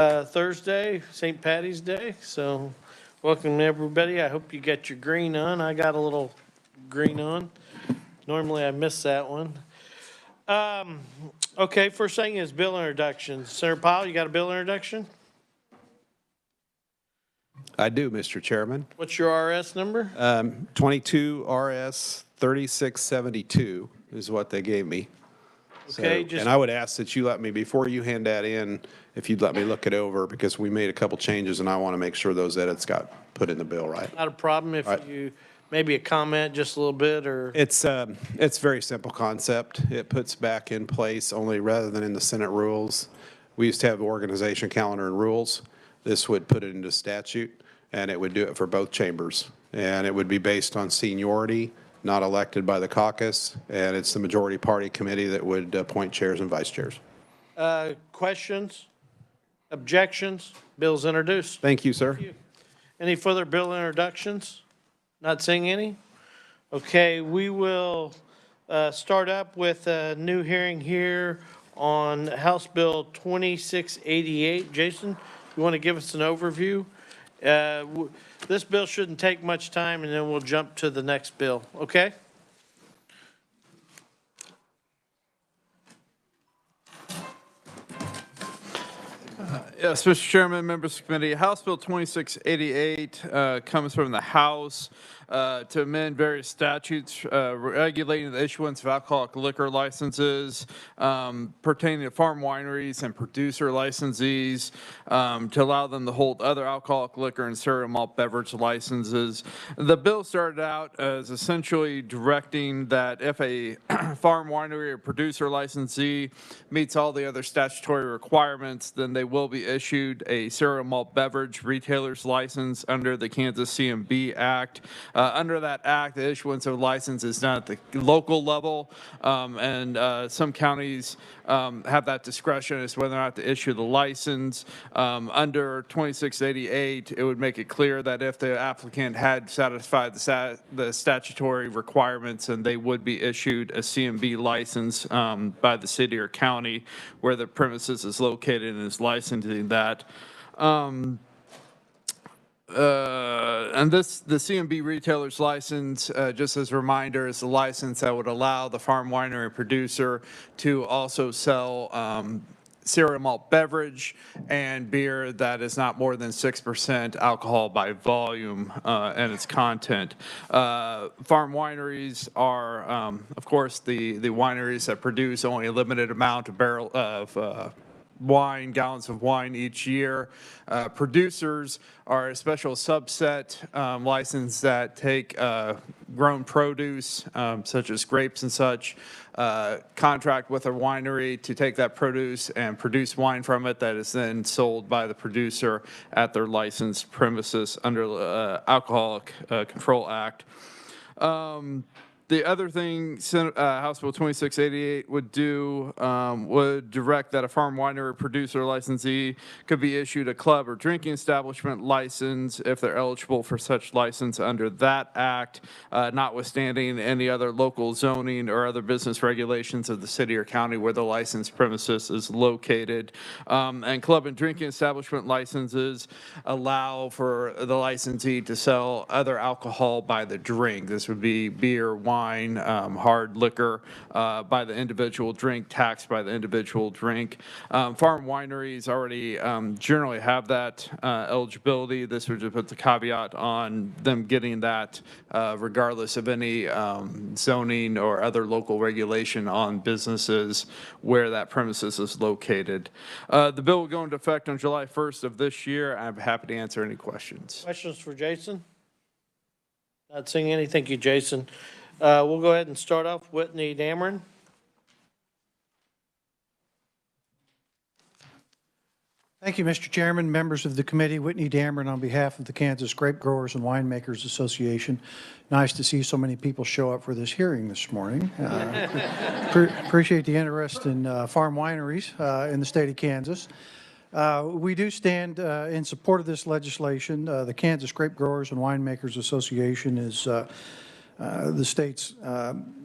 Thursday, St. Patty's Day. So, welcome everybody. I hope you got your green on. I got a little green on. Normally, I miss that one. Okay, first thing is bill introduction. Senator Powell, you got a bill introduction? I do, Mr. Chairman. What's your RS number? 22 RS 3672 is what they gave me. Okay, And I would ask that you let me, before you hand that in, if you'd let me look it over, because we made a couple changes and I want to make sure those edits got put in the bill right. Not a problem if Right. you, maybe a comment just a little bit or, It's very simple concept. It puts back in place only rather than in the Senate rules. We used to have organization calendar and rules. This would put it into statute, and it would do it for both chambers. And it would be based on seniority, not elected by the caucus, and it's the majority party committee that would appoint chairs and vice chairs. questions, objections? Bill's introduced. Thank you, sir. Any further bill introductions? Not seeing any? Okay, we will start up with a new hearing here on House Bill 2688. Jason, you want to give us an overview? This bill shouldn't take much time, and then we'll jump to the next bill, okay? Yes, Mr. Chairman, members of the committee, House Bill 2688 comes from the House to amend various statutes regulating the issuance of alcoholic liquor licenses pertaining to farm wineries and producer licensees to allow them to hold other alcoholic liquor and cereal malt beverage licenses. The bill started out as essentially directing that if a farm winery or producer licensee meets all the other statutory requirements, then they will be issued a cereal malt beverage retailer's license under the Kansas CMB Act. Under that act, the issuance of a license is done at the local level, and some counties have that discretion as to whether or not to issue the license. Under 2688, it would make it clear that if the applicant had satisfied the statutory requirements, and they would be issued a CMB license by the city or county where the premises is located and is licensing that. And the CMB retailer's license, just as a reminder, is the license that would allow the farm winery producer to also sell cereal malt beverage and beer that is not more than 6% alcohol by volume and its content. Farm wineries are, of course, the wineries that produce only a limited amount of gallons of wine each year. Producers are a special subset license that take grown produce, such as grapes and such, contract with a winery to take that produce and produce wine from it that is then sold by the producer at their licensed premises under the Alcoholic Control Act. The other thing House Bill 2688 would do would direct that a farm winery producer licensee could be issued a club or drinking establishment license if they're eligible for such license under that act, notwithstanding any other local zoning or other business regulations of the city or county where the licensed premises is located. And club and drinking establishment licenses allow for the licensee to sell other alcohol by the drink. This would be beer, wine, hard liquor by the individual drink, taxed by the individual drink. Farm wineries already generally have that eligibility. This would just put the caveat on them getting that regardless of any zoning or other local regulation on businesses where that premises is located. The bill will go into effect on July 1st of this year. I'm happy to answer any questions. Questions for Jason? Not seeing any. Thank you, Jason. We'll go ahead and start off. Whitney Dameron. Thank you, Mr. Chairman, members of the committee. Whitney Dameron on behalf of the Kansas Grape Growers and Winemakers Association. Nice to see so many people show up for this hearing this morning. Appreciate the interest in farm wineries in the state of Kansas. We do stand in support of this legislation. The Kansas Grape Growers and Winemakers Association is the state's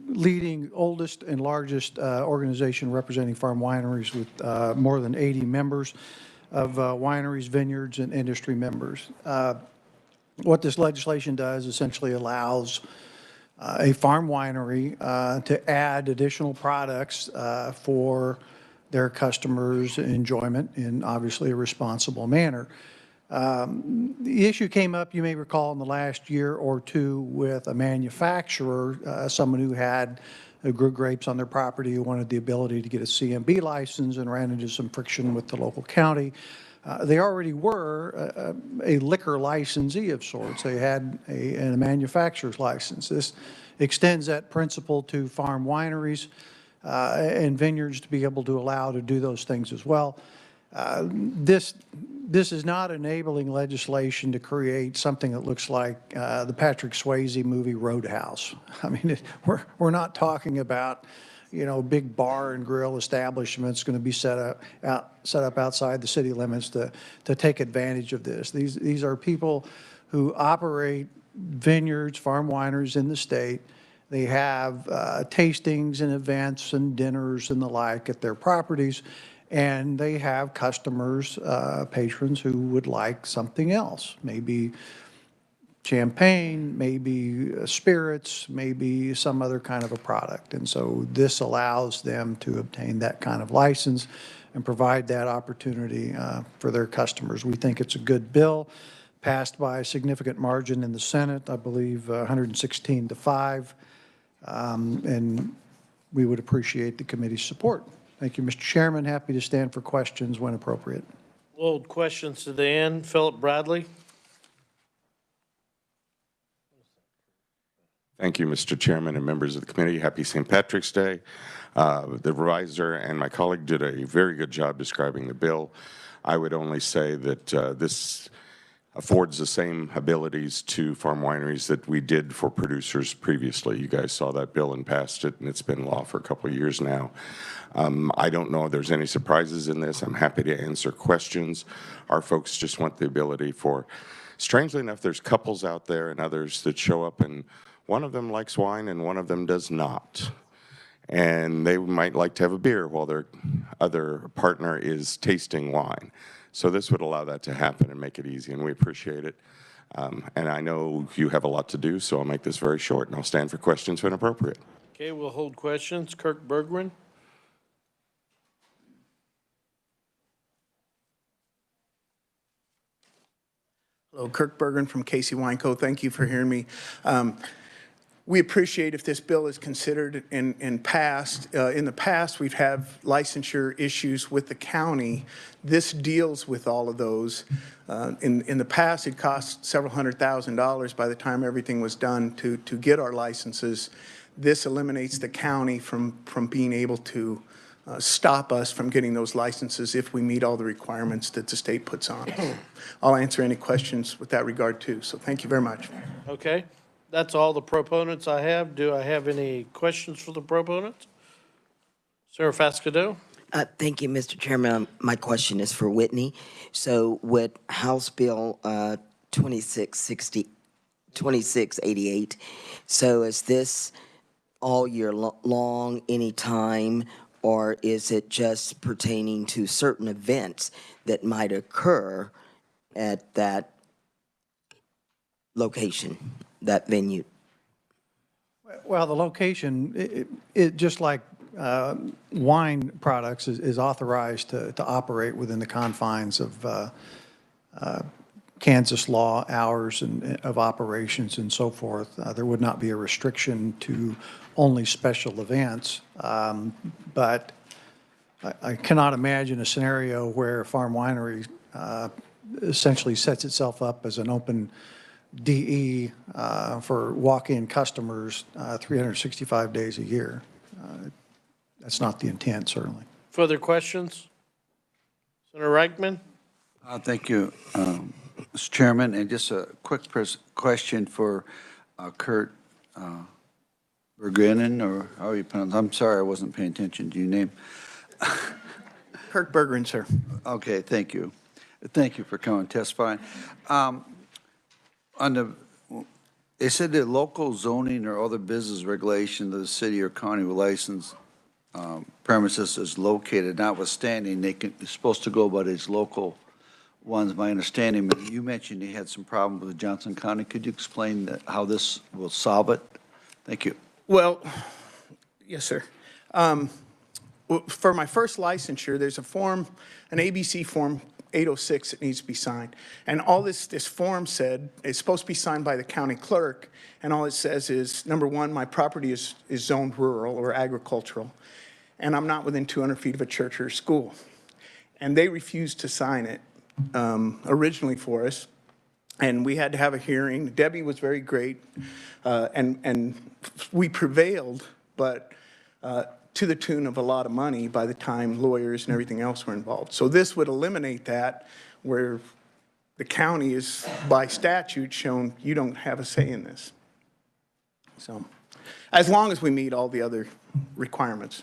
leading, oldest, and largest organization representing farm wineries with more than 80 members. wineries, vineyards, and industry members. What this legislation does essentially allows a farm winery to add additional products for their customers' enjoyment in obviously a responsible manner. The issue came up, you may recall, in the last year or two with a manufacturer, someone who had grew grapes on their property, who wanted the ability to get a CMB license and ran into some friction with the local county. They already were a liquor licensee of sorts. They had a manufacturer's license. This extends that principle to farm wineries and vineyards to be able to allow to do those things as well. This is not enabling legislation to create something that looks like the Patrick Swayze movie Roadhouse. I mean, we're not talking about, big bar and grill establishments going to be set up outside the city limits to take advantage of this. These are people who operate vineyards, farm wineries in the state. They have tastings and events and dinners and the like at their properties. And they have customers, patrons who would like something else, maybe champagne, maybe spirits, maybe some other kind of a product. And so this allows them to obtain that kind of license and provide that opportunity for their customers. We think it's a good bill, passed by a significant margin in the Senate, I believe 116-5, and we would appreciate the committee's support. Thank you, Mr. Chairman. Happy to stand for questions when appropriate. We'll hold questions to the end. Philip Bradley. Thank you, Mr. Chairman and members of the committee. Happy St. Patrick's Day. The reviser and my colleague did a very good job describing the bill. I would only say that this affords the same abilities to farm wineries that we did for producers previously. You guys saw that bill and passed it, and it's been law for a couple of years now. I don't know if there's any surprises in this. I'm happy to answer questions. Our folks just want the ability for, strangely enough, there's couples out there and others that show up, and one of them likes wine and one of them does not. And they might like to have a beer while their other partner is tasting wine. So this would allow that to happen and make it easy, and we appreciate it. And I know you have a lot to do, so I'll make this very short, and I'll stand for questions when appropriate. Okay, we'll hold questions. Kirk Bergman. Hello, Kirk Bergen from Casey Wine Co. Thank you for hearing me. We appreciate if this bill is considered and passed. In the past, we've had licensure issues with the county. This deals with all of those. In the past, it cost several $100,000 by the time everything was done to get our licenses. This eliminates the county from being able to stop us from getting those licenses if we meet all the requirements that the state puts on us. I'll answer any questions with that regard too. So thank you very much. Okay, that's all the proponents I have. Do I have any questions for the proponents? Sarah Fascado. Thank you, Mr. Chairman. My question is for Whitney. So with House Bill 2688, so is this all year long, anytime, or is it just pertaining to certain events that might occur at that location, that venue? Well, the location, it just like wine products is authorized to operate within the confines of Kansas law, hours of operations and so forth. There would not be a restriction to only special events. But I cannot imagine a scenario where a farm winery essentially sets itself up as an open DE for walk-in customers 365 days a year. That's not the intent, certainly. Further questions? Senator Reichman? Thank you, Mr. Chairman. And just a quick question for Kurt Bergenen, or how you pronounce it? I'm sorry, I wasn't paying attention to your name. Kirk Bergeron, sir. Okay, thank you. Thank you for coming and testifying. They said that local zoning or other business regulation of the city or county with license premises is located, notwithstanding, they're supposed to go by its local ones, my understanding, but you mentioned you had some problem with Johnson County. Could you explain how this will solve it? Thank you. Well, yes, sir. For my first licensure, there's a form, an ABC form 806 that needs to be signed. And all this form said, it's supposed to be signed by the county clerk, and all it says is, number one, my property is zoned rural or agricultural, and I'm not within 200 feet of a church or school. And they refused to sign it originally for us, and we had to have a hearing. Debbie was very great, and we prevailed, but to the tune of a lot of money by the time lawyers and everything else were involved. So this would eliminate that, where the county is, by statute, shown you don't have a say in this. So, as long as we meet all the other requirements.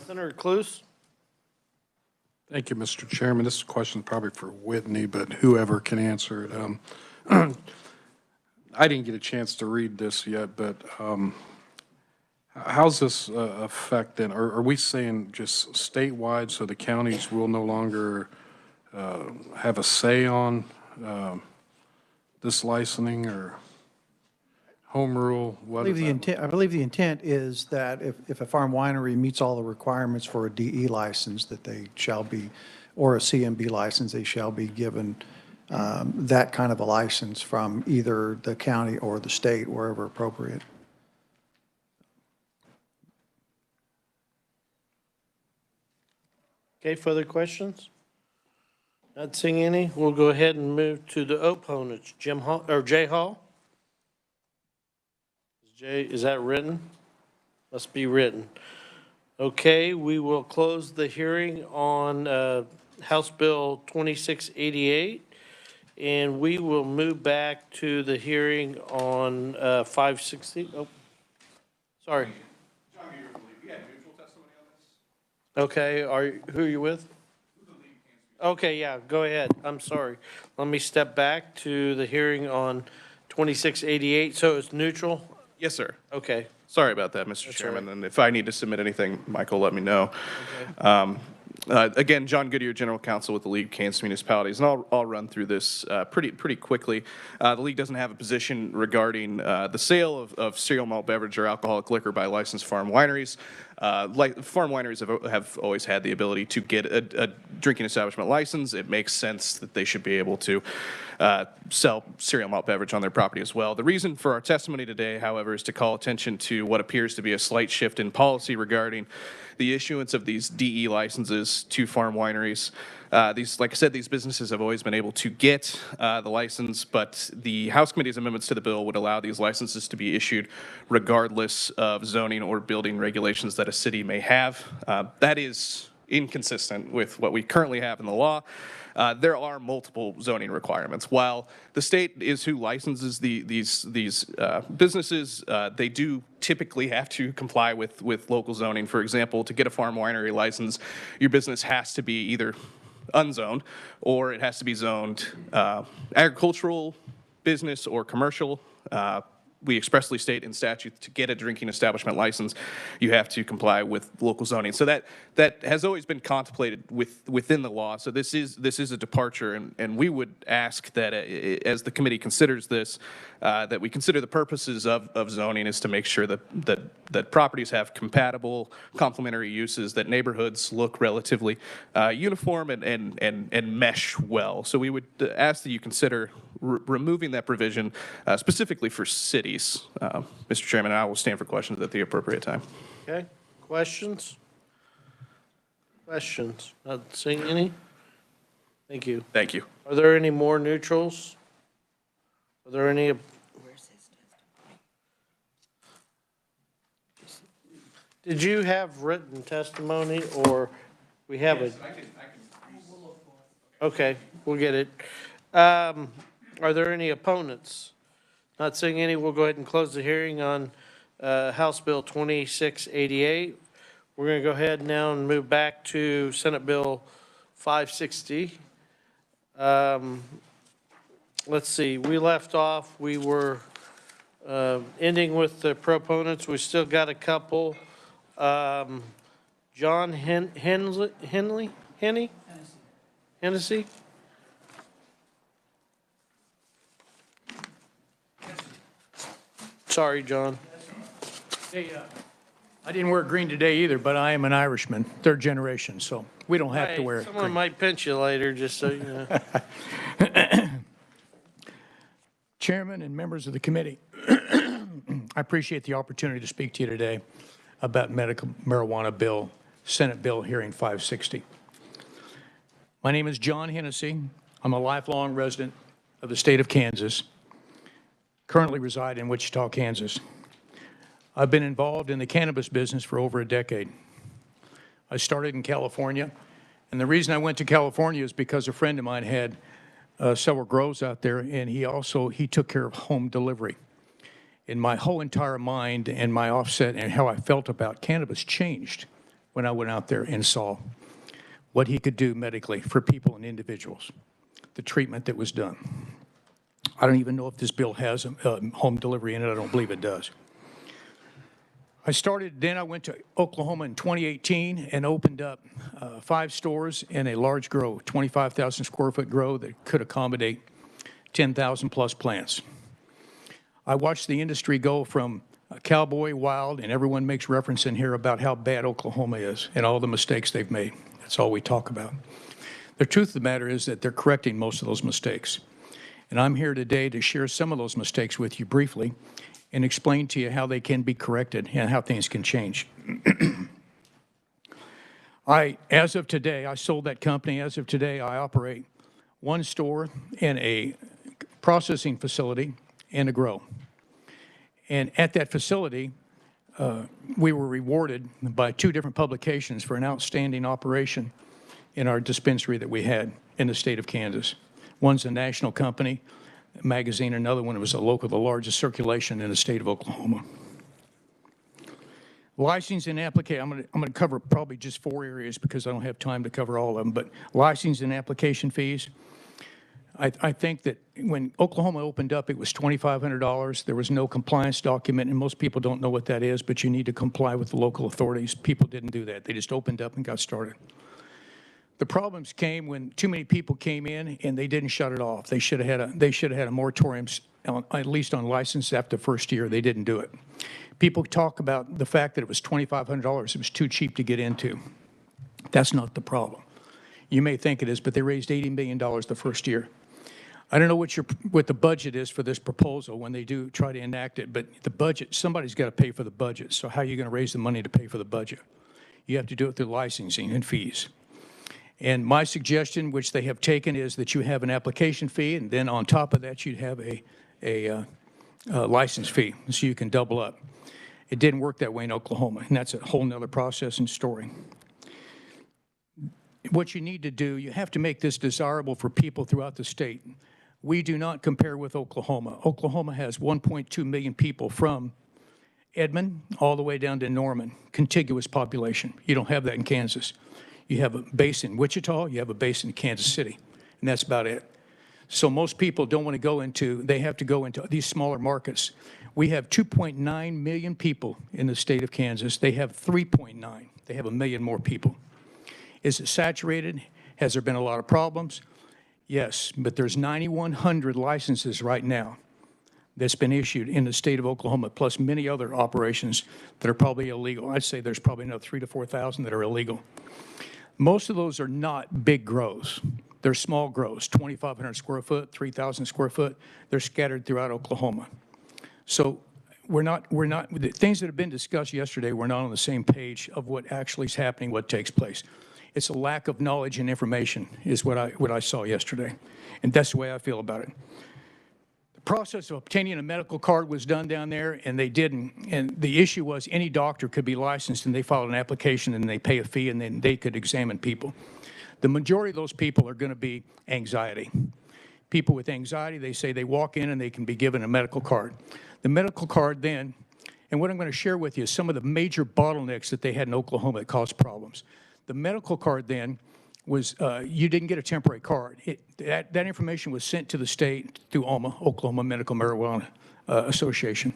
Senator Cluse? Thank you, Mr. Chairman. This is a question probably for Whitney, but whoever can answer it. I didn't get a chance to read this yet, but how's this affect then? Are we saying just statewide, so the counties will no longer have a say on this licensing or home rule? What is that? I believe the intent is that if a farm winery meets all the requirements for a DE license, that they shall be, or a CMB license, they shall be given that kind of a license from either the county or the state, wherever appropriate. Okay, further questions? Not seeing any. We'll go ahead and move to the opponents. Jim Hall, or Jay Hall? Jay, is that written? Must be written. Okay, we will close the hearing on House Bill 2688, and we will move back to the hearing on 560. Oh, sorry. Okay, who are you with? Okay, yeah, go ahead. I'm sorry. Let me step back to the hearing on 2688. So it's neutral? Yes, sir. Okay. Sorry about that, Mr. That's Chairman. all right. And if I need to submit anything, Michael, let me know. Again, John Goodyear, General Counsel with the League of Kansas Municipalities, and I'll run through this pretty quickly. The League doesn't have a position regarding the sale of cereal malt beverage or alcoholic liquor by licensed farm wineries. Farm wineries have always had the ability to get a drinking establishment license. It makes sense that they should be able to sell cereal malt beverage on their property as well. The reason for our testimony today, however, is to call attention to what appears to be a slight shift in policy regarding the issuance of these DE licenses to farm wineries. Like I said, these businesses have always been able to get the license, but the House Committee's amendments to the bill would allow these licenses to be issued regardless of zoning or building regulations that a city may have. That is inconsistent with what we currently have in the law. There are multiple zoning requirements. While the state is who licenses these businesses, they do typically have to comply with local zoning. For example, to get a farm winery license, your business has to be either unzoned or it has to be zoned agricultural, business, or commercial. We expressly state in statute to get a drinking establishment license, you have to comply with local zoning. So that has always been contemplated within the law. So this is a departure, and we would ask that as the committee considers this, that we consider the purposes of zoning is to make sure that properties have compatible complementary uses, that neighborhoods look relatively uniform and mesh well. So we would ask that you consider removing that provision specifically for cities. Mr. Chairman, I will stand for questions at the appropriate time. Okay, questions? Questions? Not seeing any? Thank you. Thank you. Are there any more neutrals? Are there any? Did you have written testimony, or we have a? Okay, we'll get it. Are there any opponents? Not seeing any, we'll go ahead and close the hearing on House Bill 2688. We're going to go ahead now and move back to Senate Bill 560. Let's see, we left off, we were ending with the proponents. We still got a couple. John Henney? Hennessy? Sorry, John. Hey, I didn't wear green today either, but I am an Irishman, third generation, so we don't have to Hey, wear it. someone might pinch you later, just so you know. Chairman and members of the committee, I appreciate the opportunity to speak to you today about medical marijuana bill, Senate Bill Hearing 560. My name is John Hennessy. I'm a lifelong resident of the state of Kansas, currently reside in Wichita, Kansas. I've been involved in the cannabis business for over a decade. I started in California, and the reason I went to California is because a friend of mine had several grows out there, and he took care of home delivery. And my whole entire mind and my offset and how I felt about cannabis changed when I went out there and saw what he could do medically for people and individuals, the treatment that was done. I don't even know if this bill has home delivery in it. I don't believe it does. Then I went to Oklahoma in 2018 and opened up 5 stores in a large grow, 25,000 square foot grow that could accommodate 10,000 plus plants. I watched the industry go from cowboy wild, and everyone makes reference in here about how bad Oklahoma is and all the mistakes they've made. That's all we talk about. The truth of the matter is that they're correcting most of those mistakes. And I'm here today to share some of those mistakes with you briefly and explain to you how they can be corrected and how things can change. As of today, I sold that company. As of today, I operate 1 store and a processing facility and a grow. And at that facility, we were rewarded by 2 different publications for an outstanding operation in our dispensary that we had in the state of Kansas. One's a national company magazine, another one was a local, the largest circulation in the state of Oklahoma. Licensing and application, I'm going to cover probably just 4 areas because I don't have time to cover all of them, but licensing and application fees. I think that when Oklahoma opened up, it was $2,500. There was no compliance document, and most people don't know what that is, but you need to comply with the local authorities. People didn't do that. They just opened up and got started. The problems came when too many people came in and they didn't shut it off. They should have had a moratorium, at least on license after the first year. They didn't do it. People talk about the fact that it was $2,500. It was too cheap to get into. That's not the problem. You may think it is, but they raised $80 million the first year. I don't know what the budget is for this proposal when they do try to enact it, but the budget, somebody's got to pay for the budget. So how are you going to raise the money to pay for the budget? You have to do it through licensing and fees. And my suggestion, which they have taken, is that you have an application fee, and then on top of that, you'd have a license fee, so you can double up. It didn't work that way in Oklahoma, and that's a whole nother process and story. What you need to do, you have to make this desirable for people throughout the state. We do not compare with Oklahoma. Oklahoma has 1.2 million people from Edmond all the way down to Norman, contiguous population. You don't have that in Kansas. You have a base in Wichita, you have a base in Kansas City, and that's about it. So most people don't want to go into, they have to go into these smaller markets. We have 2.9 million people in the state of Kansas. They have 3.9. They have 1 million more people. Is it saturated? Has there been a lot of problems? Yes, but there's 9,100 licenses right now that's been issued in the state of Oklahoma, plus many other operations that are probably illegal. I'd say there's probably another 3,000 to 4,000 that are illegal. Most of those are not big grows. They're small grows, 2,500 square foot, 3,000 square foot. They're scattered throughout Oklahoma. So the things that have been discussed yesterday, we're not on the same page of what actually is happening, what takes place. It's a lack of knowledge and information is what I saw yesterday. And that's the way I feel about it. The process of obtaining a medical card was done down there, and they didn't. And the issue was any doctor could be licensed, and they filed an application, and they pay a fee, and then they could examine people. The majority of those people are going to be anxiety. People with anxiety, they say they walk in and they can be given a medical card. The medical card then, and what I'm going to share with you is some of the major bottlenecks that they had in Oklahoma that caused problems. The medical card then was, you didn't get a temporary card. That information was sent to the state through OMA, Oklahoma Medical Marijuana Association.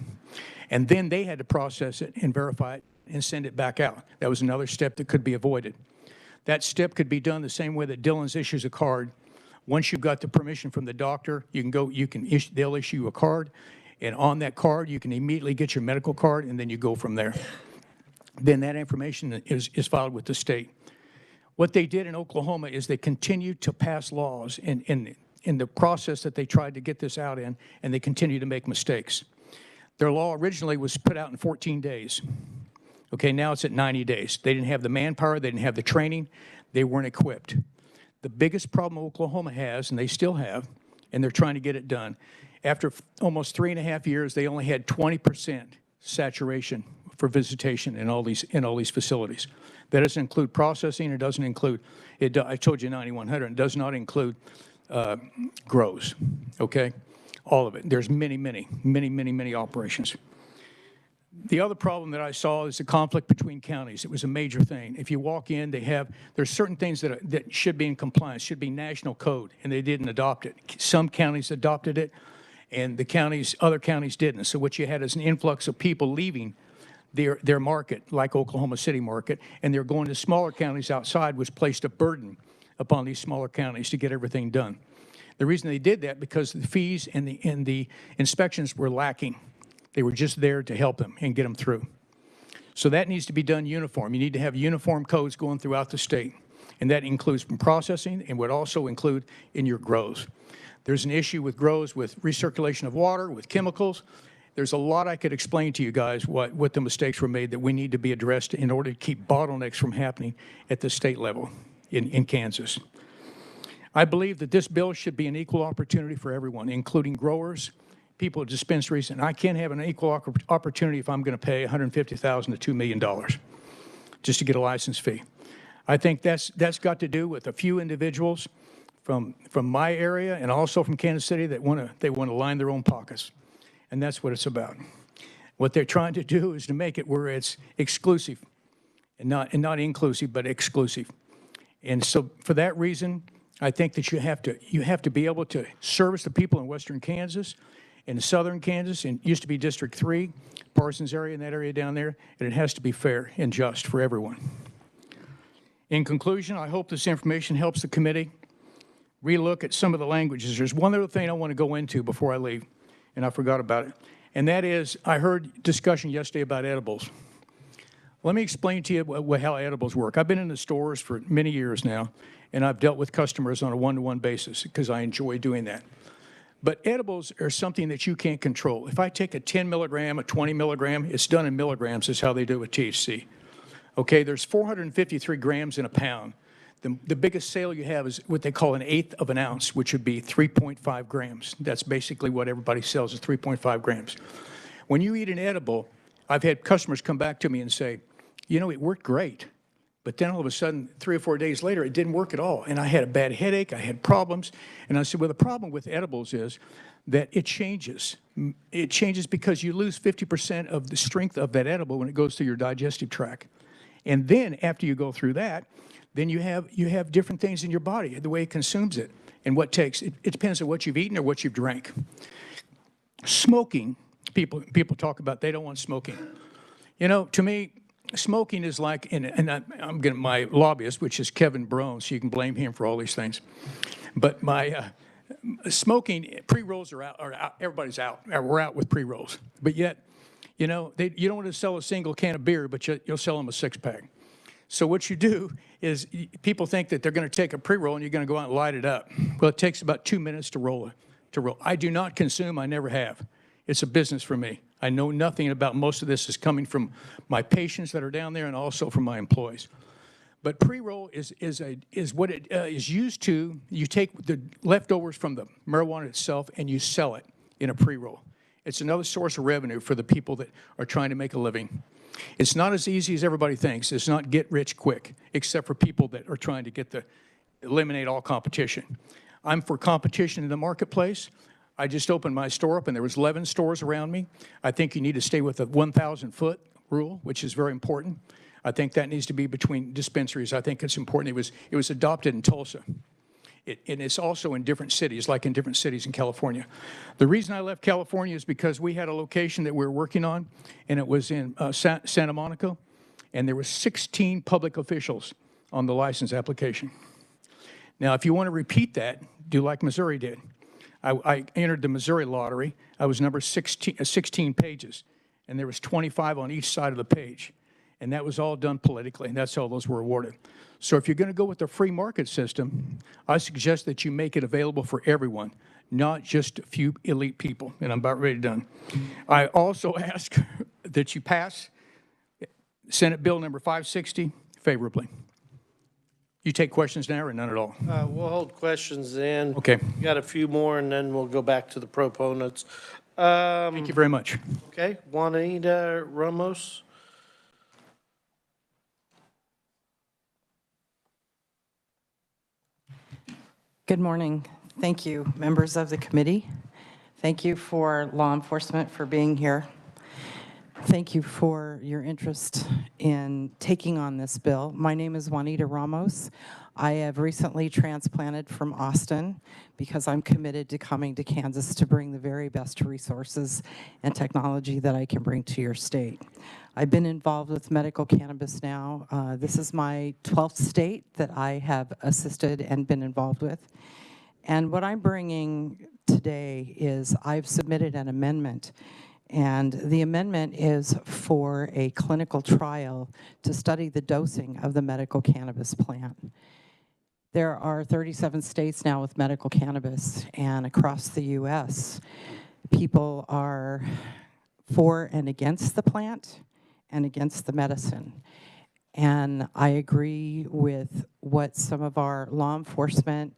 And then they had to process it and verify it and send it back out. That was another step that could be avoided. That step could be done the same way that Dillon's issues a card. Once you've got the permission from the doctor, they'll issue you a card, and on that card, you can immediately get your medical card, and then you go from there. Then that information is filed with the state. What they did in Oklahoma is they continued to pass laws in the process that they tried to get this out in, and they continue to make mistakes. Their law originally was put out in 14 days. Okay, now it's at 90 days. They didn't have the manpower, they didn't have the training, they weren't equipped. The biggest problem Oklahoma has, and they still have, and they're trying to get it done, after almost 3.5 years, they only had 20% saturation for visitation in all these facilities. That doesn't include processing, it doesn't include, I told you 9,100, it does not include grows, okay? All of it. There's many operations. The other problem that I saw is the conflict between counties. It was a major thing. If you walk in, there's certain things that should be in compliance, should be national code, and they didn't adopt it. Some counties adopted it, and other counties didn't. So what you had is an influx of people leaving their market, like Oklahoma City market, and they're going to smaller counties outside, which placed a burden upon these smaller counties to get everything done. The reason they did that because the fees and the inspections were lacking. They were just there to help them and get them through. So that needs to be done uniform. You need to have uniform codes going throughout the state, and that includes from processing and would also include in your grows. There's an issue with grows with recirculation of water, with chemicals. There's a lot I could explain to you guys what the mistakes were made that we need to be addressed in order to keep bottlenecks from happening at the state level in Kansas. I believe that this bill should be an equal opportunity for everyone, including growers, people at dispensaries, and I can't have an equal opportunity if I'm going to pay $150,000 to $2 million just to get a license fee. I think that's got to do with a few individuals from my area and also from Kansas City that want to line their own pockets, and that's what it's about. What they're trying to do is to make it where it's exclusive, and not inclusive, but exclusive. And so for that reason, I think that you have to be able to service the people in western Kansas, in southern Kansas, and used to be District 3, Parsons area, and that area down there, and it has to be fair and just for everyone. In conclusion, I hope this information helps the committee relook at some of the languages. There's one other thing I want to go into before I leave, and I forgot about it, and that is I heard discussion yesterday about edibles. Let me explain to you how edibles work. I've been in the stores for many years now, and I've dealt with customers on a one-to-one basis because I enjoy doing that. But edibles are something that you can't control. If I take a 10 milligram, a 20 milligram, it's done in milligrams is how they do it with THC. Okay, there's 453 grams in a pound. The biggest sale you have is what they call an eighth of an ounce, which would be 3.5 grams. That's basically what everybody sells is 3.5 grams. When you eat an edible, I've had customers come back to me and say, you know, it worked great. But then all of a sudden, 3 or 4 days later, it didn't work at all. And I had a bad headache, I had problems. And I said, well, the problem with edibles is that it changes. It changes because you lose 50% of the strength of that edible when it goes through your digestive tract. And then after you go through that, then you have different things in your body, the way it consumes it. And what takes, it depends on what you've eaten or what you've drank. Smoking, people talk about they don't want smoking. You know, to me, smoking is like, and I'm getting my lobbyist, which is Kevin Brone, so you can blame him for all these things. But my smoking, pre-rolls are out, everybody's out. We're out with pre-rolls. But yet, you know, you don't want to sell a single can of beer, but you'll sell them a six-pack. So what you do is people think that they're going to take a pre-roll and you're going to go out and light it up. Well, it takes about 2 minutes to roll. I do not consume, I never have. It's a business for me. I know nothing about most of this is coming from my patients that are down there and also from my employees. But pre-roll is what it is used to. You take the leftovers from the marijuana itself and you sell it in a pre-roll. It's another source of revenue for the people that are trying to make a living. It's not as easy as everybody thinks. It's not get rich quick, except for people that are trying to eliminate all competition. I'm for competition in the marketplace. I just opened my store up, and there was 11 stores around me. I think you need to stay with the 1,000-foot rule, which is very important. I think that needs to be between dispensaries. I think it's important. It was adopted in Tulsa. And it's also in different cities, like in different cities in California. The reason I left California is because we had a location that we were working on, and it was in Santa Monica, and there were 16 public officials on the license application. Now, if you want to repeat that, do like Missouri did. I entered the Missouri lottery. I was number 16 pages, and there was 25 on each side of the page. And that was all done politically, and that's how those were awarded. So if you're going to go with the free market system, I suggest that you make it available for everyone, not just a few elite people. And I'm about ready done. I also ask that you pass Senate Bill number 560 favorably. You take questions now or none at all? We'll hold questions then. Okay. Got a few more, and then we'll go back to the proponents. Thank you very much. Okay, Juanita Ramos. Good morning. Thank you, members of the committee. Thank you for law enforcement for being here. Thank you for your interest in taking on this bill. My name is Juanita Ramos. I have recently transplanted from Austin because I'm committed to coming to Kansas to bring the very best resources and technology that I can bring to your state. I've been involved with medical cannabis now. This is my 12th state that I have assisted and been involved with. And what I'm bringing today is I've submitted an amendment, and the amendment is for a clinical trial to study the dosing of the medical cannabis plant. There are 37 states now with medical cannabis, and across the U.S., people are for and against the plant and against the medicine. And I agree with what some of our law enforcement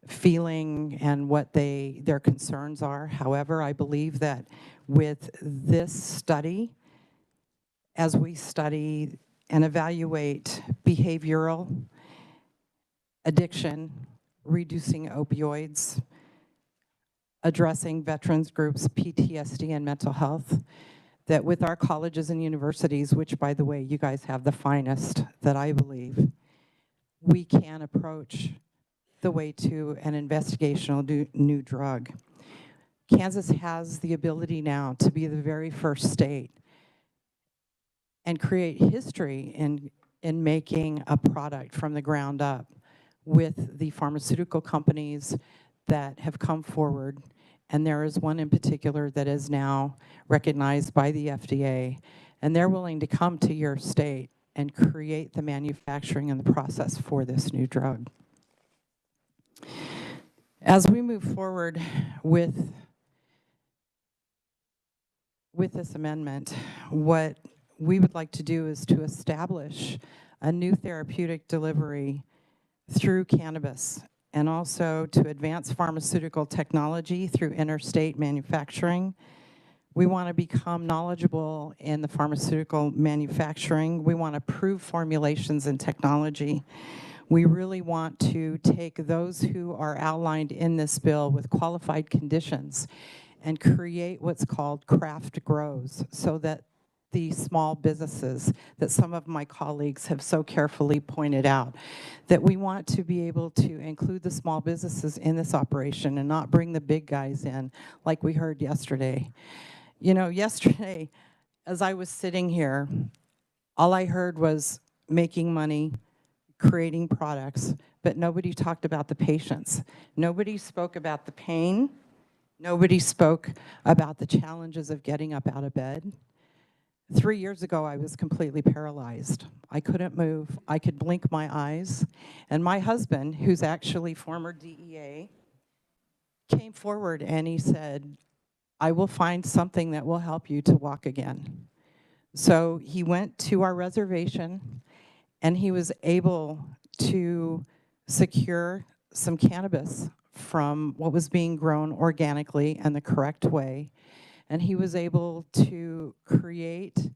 feeling and what their concerns are. However, I believe that with this study, as we study and evaluate behavioral addiction, reducing opioids, addressing veterans groups, PTSD, and mental health, that with our colleges and universities, which, by the way, you guys have the finest that I believe, we can approach the way to an investigational new drug. Kansas has the ability now to be the very first state and create history in making a product from the ground up with the pharmaceutical companies that have come forward. And there is one in particular that is now recognized by the FDA, and they're willing to come to your state and create the manufacturing and the process for this new drug. As we move forward with this amendment, what we would like to do is to establish a new therapeutic delivery through cannabis, and also to advance pharmaceutical technology through interstate manufacturing. We want to become knowledgeable in the pharmaceutical manufacturing. We want to prove formulations and technology. We really want to take those who are outlined in this bill with qualified conditions and create what's called craft grows, so that the small businesses that some of my colleagues have so carefully pointed out, that we want to be able to include the small businesses in this operation and not bring the big guys in like we heard yesterday. You know, yesterday, as I was sitting here, all I heard was making money, creating products, but nobody talked about the patients. Nobody spoke about the pain. Nobody spoke about the challenges of getting up out of bed. 3 years ago, I was completely paralyzed. I couldn't move. I could blink my eyes. And my husband, who's actually former DEA, came forward and he said, I will find something that will help you to walk again. So he went to our reservation and he was able to secure some cannabis from what was being grown organically and the correct way. And he was able to create,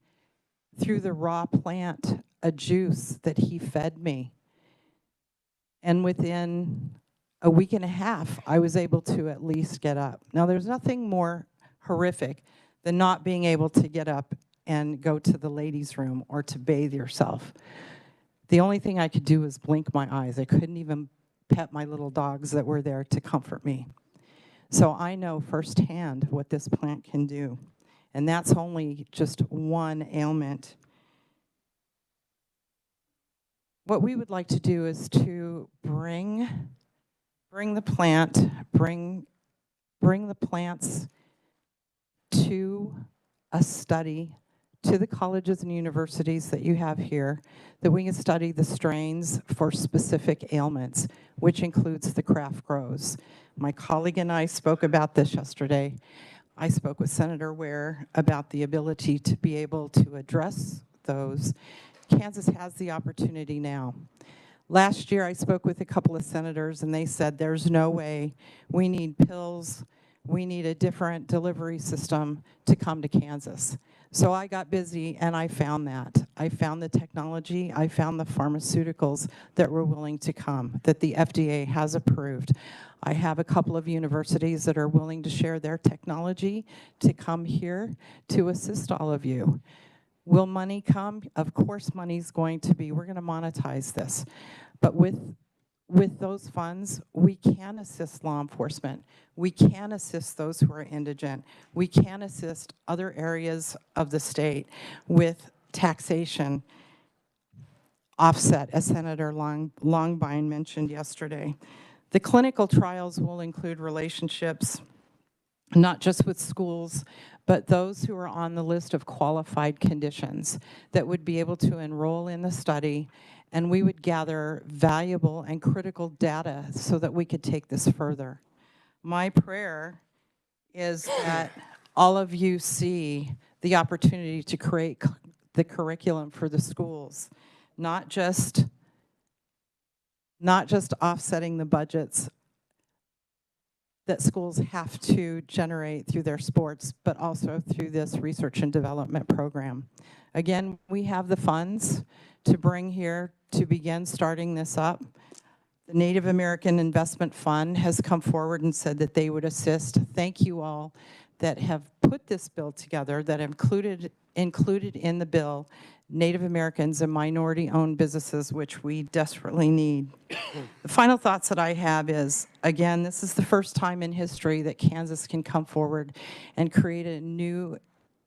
through the raw plant, a juice that he fed me. And within a week and a half, I was able to at least get up. Now, there's nothing more horrific than not being able to get up and go to the ladies' room or to bathe yourself. The only thing I could do was blink my eyes. I couldn't even pet my little dogs that were there to comfort me. So I know firsthand what this plant can do. And that's only just one ailment. what we would like to do is to bring the plants to a study, to the colleges and universities that you have here, that we can study the strains for specific ailments, which includes the craft grows. My colleague and I spoke about this yesterday. I spoke with Senator Ware about the ability to be able to address those. Kansas has the opportunity now. Last year, I spoke with a couple of senators, and they said, there's no way. We need pills. We need a different delivery system to come to Kansas. So I got busy, and I found that. I found the technology. I found the pharmaceuticals that were willing to come, that the FDA has approved. I have a couple of universities that are willing to share their technology to come here to assist all of you. Will money come? Of course money's going to be. We're going to monetize this. But with those funds, we can assist law enforcement. We can assist those who are indigent. We can assist other areas of the state with taxation offset, as Senator Longbine mentioned yesterday. The clinical trials will include relationships, not just with schools, but those who are on the list of qualified conditions that would be able to enroll in the study, and we would gather valuable and critical data so that we could take this further. My prayer is that all of you see the opportunity to create the curriculum for the schools, not just offsetting the budgets that schools have to generate through their sports, but also through this research and development program. Again, we have the funds to bring here to begin starting this up. The Native American Investment Fund has come forward and said that they would assist. Thank you all that have put this bill together, that included in the bill Native Americans and minority-owned businesses, which we desperately need. The final thoughts that I have is, again, this is the first time in history that Kansas can come forward and create a new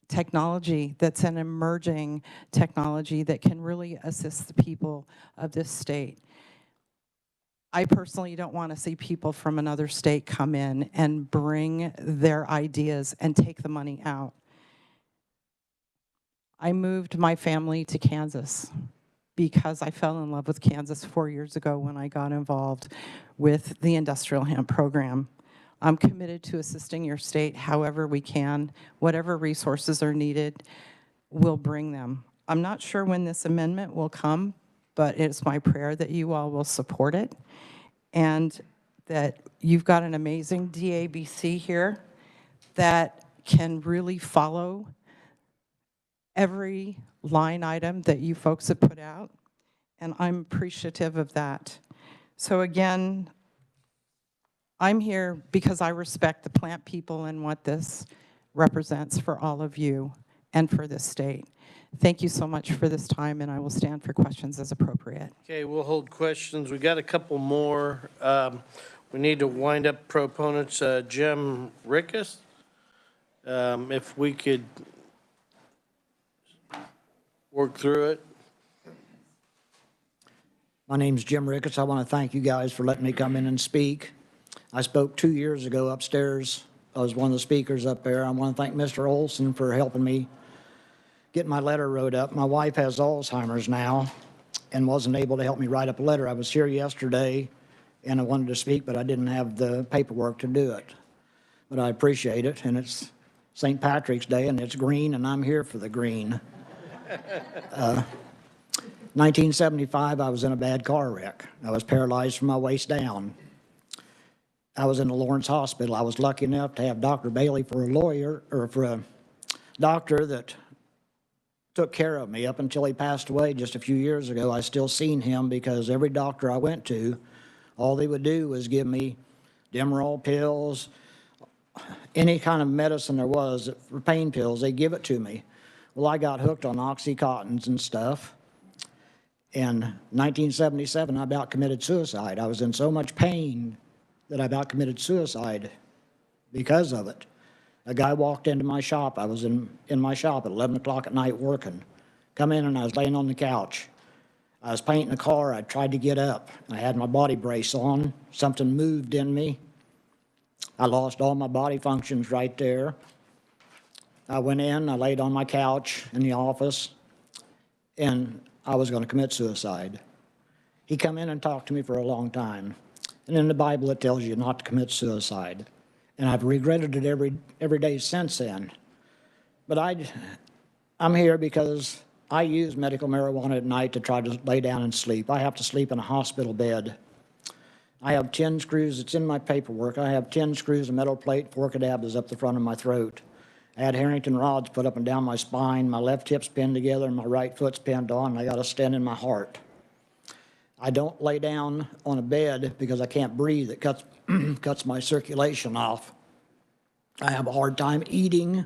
technology that's an emerging technology that can really assist the people of this state. I personally don't want to see people from another state come in and bring their ideas and take the money out. I moved my family to Kansas because I fell in love with Kansas 4 years ago when I got involved with the industrial hemp program. I'm committed to assisting your state however we can. Whatever resources are needed, we'll bring them. I'm not sure when this amendment will come, but it's my prayer that you all will support it and that you've got an amazing DABC here that can really follow every line item that you folks have put out, and I'm appreciative of that. So again, I'm here because I respect the plant people and what this represents for all of you and for this state. Thank you so much for this time, and I will stand for questions as appropriate. Okay, we'll hold questions. We got a couple more. We need to wind up proponents. Jim Rickus, if we could work through it. My name's Jim Rickus. I want to thank you guys for letting me come in and speak. I spoke 2 years ago upstairs. I was one of the speakers up there. I want to thank Mr. Olson for helping me get my letter wrote up. My wife has Alzheimer's now and wasn't able to help me write up a letter. I was here yesterday and I wanted to speak, but I didn't have the paperwork to do it. But I appreciate it, and it's St. Patrick's Day and it's green, and I'm here for the green. 1975, I was in a bad car wreck. I was paralyzed from my waist down. I was in the Lawrence Hospital. I was lucky enough to have Dr. Bailey for a lawyer, or for a doctor that took care of me up until he passed away just a few years ago. I still seen him because every doctor I went to, all they would do was give me Demerol pills, any kind of medicine there was for pain pills, they give it to me. Well, I got hooked on Oxycontins and stuff. In 1977, I about committed suicide. I was in so much pain that I about committed suicide because of it. A guy walked into my shop. I was in my shop at 11 o'clock at night working. Come in and I was laying on the couch. I was painting a car. I tried to get up. I had my body brace on. Something moved in me. I lost all my body functions right there. I went in, I laid on my couch in the office, and I was going to commit suicide. He come in and talked to me for a long time. And in the Bible, it tells you not to commit suicide. And I've regretted it every day since then. But I'm here because I use medical marijuana at night to try to lay down and sleep. I have to sleep in a hospital bed. I have 10 screws. It's in my paperwork. I have 10 screws, a metal plate, 4 cadavers up the front of my throat. I had Harrington rods put up and down my spine. My left hip's pinned together and my right foot's pinned on. And I got a stent in my heart. I don't lay down on a bed because I can't breathe. It cuts my circulation off. I have a hard time eating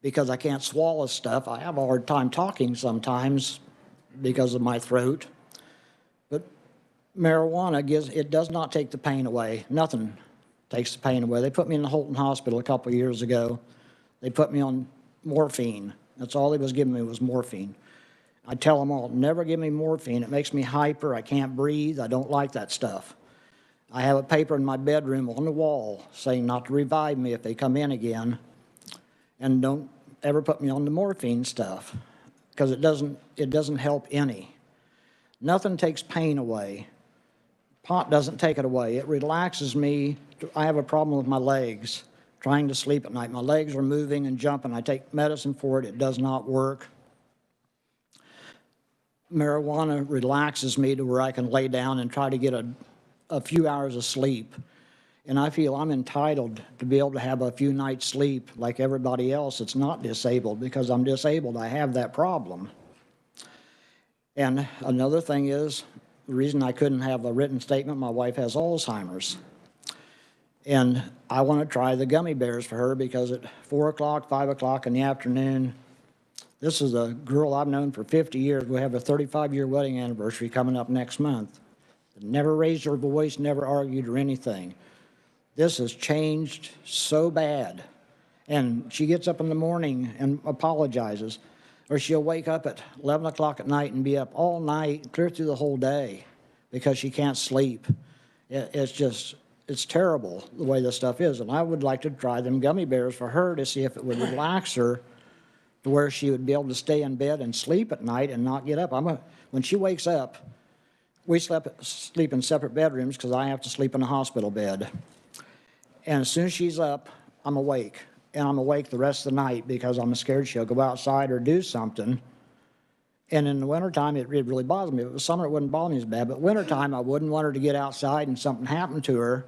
because I can't swallow stuff. I have a hard time talking sometimes because of my throat. But marijuana it does not take the pain away. Nothing takes the pain away. They put me in the Holton Hospital a couple of years ago. They put me on morphine. That's all they was giving me was morphine. I tell them all, never give me morphine. It makes me hyper. I can't breathe. I don't like that stuff. I have a paper in my bedroom on the wall saying not to revive me if they come in again. And don't ever put me on the morphine stuff because it doesn't help any. Nothing takes pain away. Pot doesn't take it away. It relaxes me. I have a problem with my legs, trying to sleep at night. My legs are moving and jumping. I take medicine for it. It does not work. Marijuana relaxes me to where I can lay down and try to get a few hours of sleep. And I feel I'm entitled to be able to have a few nights sleep like everybody else that's not disabled. Because I'm disabled, I have that problem. And another thing is, the reason I couldn't have a written statement, my wife has Alzheimer's. And I want to try the gummy bears for her because at 4 o'clock, 5 o'clock in the afternoon, this is a girl I've known for 50 years. We have a 35-year wedding anniversary coming up next month. Never raised her voice, never argued or anything. This has changed so bad. And she gets up in the morning and apologizes. Or she'll wake up at 11 o'clock at night and be up all night, clear through the whole day because she can't sleep. It's terrible the way this stuff is. And I would like to try them gummy bears for her to see if it would relax her to where she would be able to stay in bed and sleep at night and not get up. When she wakes up, we sleep in separate bedrooms because I have to sleep in a hospital bed. And as soon as she's up, I'm awake. And I'm awake the rest of the night because I'm scared she'll go outside or do something. And in the wintertime, it really bothers me. If it was summer, it wouldn't bother me as bad. But wintertime, I wouldn't want her to get outside and something happened to her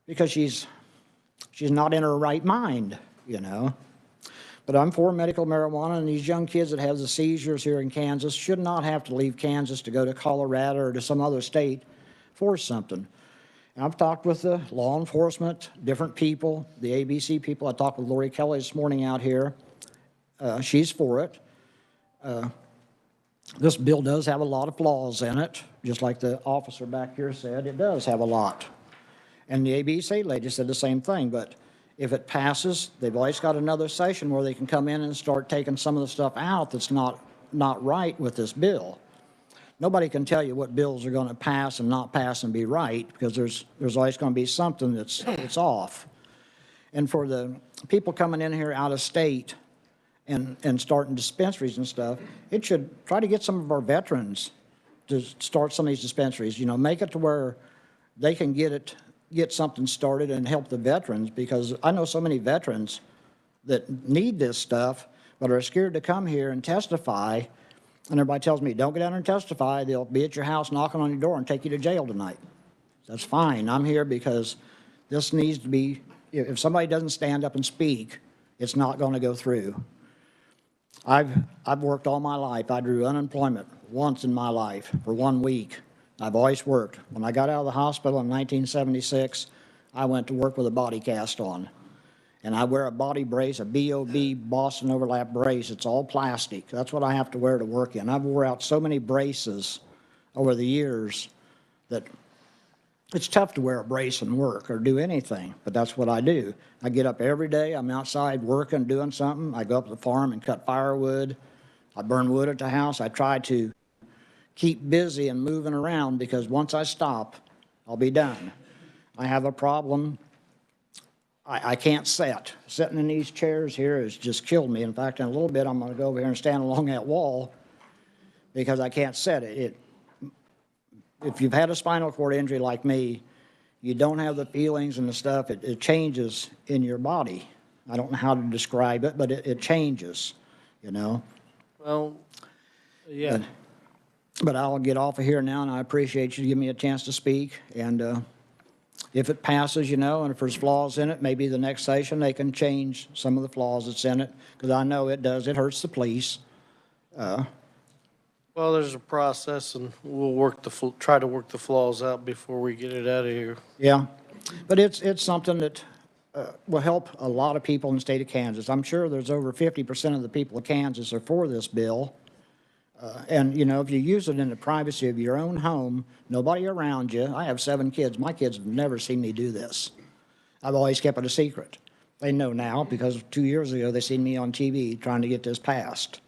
because she's not in her right mind, you know. But I'm for medical marijuana, and these young kids that have the seizures here in Kansas should not have to leave Kansas to go to Colorado or to some other state for something. And I've talked with the law enforcement, different people, the ABC people. I talked with Lori Kelly this morning out here. She's for it. This bill does have a lot of flaws in it, just like the officer back here said. It does have a lot. And the ABC lady said the same thing, but if it passes, they've always got another session where they can come in and start taking some of the stuff out that's not right with this bill. Nobody can tell you what bills are going to pass and not pass and be right because there's always going to be something that's off. And for the people coming in here out of state and starting dispensaries and stuff, it should try to get some of our veterans to start some of these dispensaries. You know, make it to where they can get something started and help the veterans, because I know so many veterans that need this stuff but are scared to come here and testify. And everybody tells me, don't get down there and testify. They'll be at your house knocking on your door and take you to jail tonight. That's fine. I'm here because this needs to be, if somebody doesn't stand up and speak, it's not going to go through. I've worked all my life. I drew unemployment once in my life for 1 week. I've always worked. When I got out of the hospital in 1976, I went to work with a body cast on. And I wear a body brace, a BOB, Boston overlap brace. It's all plastic. That's what I have to wear to work in. I've wore out so many braces over the years that it's tough to wear a brace and work or do anything, but that's what I do. I get up every day. I'm outside working, doing something. I go up to the farm and cut firewood. I burn wood at the house. I try to keep busy and moving around, because once I stop, I'll be done. I have a problem. I can't sit. Sitting in these chairs here has just killed me. In fact, in a little bit, I'm going to go over here and stand along that wall because I can't sit. If you've had a spinal cord injury like me, you don't have the feelings and the stuff. It changes in your body. I don't know how to describe it, but it changes, you know. Well, yeah. But I'll get off of here now, and I appreciate you giving me a chance to speak. And if it passes, you know, and if there's flaws in it, maybe the next session they can change some of the flaws that's in it, because I know it does. It hurts the police. Well, there's a process, and we'll try to work the flaws out before we get it out of here. Yeah, but it's something that will help a lot of people in the state of Kansas. I'm sure there's over 50% of the people of Kansas are for this bill. And, you know, if you use it in the privacy of your own home, nobody around you. I have 7 kids. My kids have never seen me do this. I've always kept it a secret. They know now because 2 years ago they seen me on TV trying to get this passed.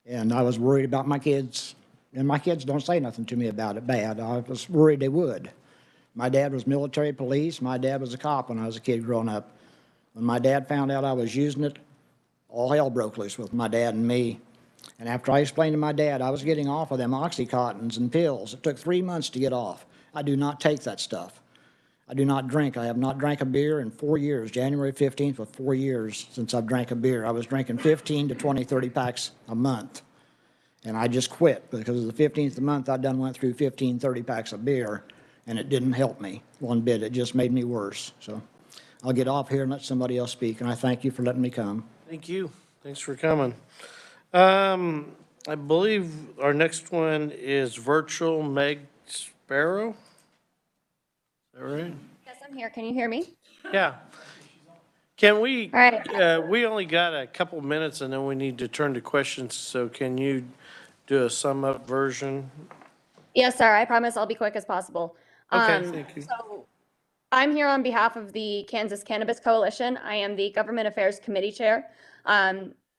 And I was worried about my kids. And my kids don't say nothing to me about it bad. I was worried they would. My dad was military police. My dad was a cop when I was a kid growing up. When my dad found out I was using it, all hell broke loose with my dad and me. And after I explained to my dad I was getting off of them Oxycontins and pills, it took 3 months to get off. I do not take that stuff. I do not drink. I have not drank a beer in 4 years. January 15th was 4 years since I've drank a beer. I was drinking 15 to 20, 30 packs a month. And I just quit because the 15th of the month I went through 15, 30 packs of beer, and it didn't help me one bit. It just made me worse. So I'll get off here and let somebody else speak, and I thank you for letting me come. Thank you. Thanks for coming. I believe our next one is virtual Meg Sparrow. Is that right? Yes, I'm here. Can you hear me? Yeah. Can we, All right. we only got a couple minutes and then we need to turn to questions. So can you do a sum up version? Yes, sir. I promise I'll be quick as possible. Okay, thank you. So I'm here on behalf of the Kansas Cannabis Coalition. I am the Government Affairs Committee Chair.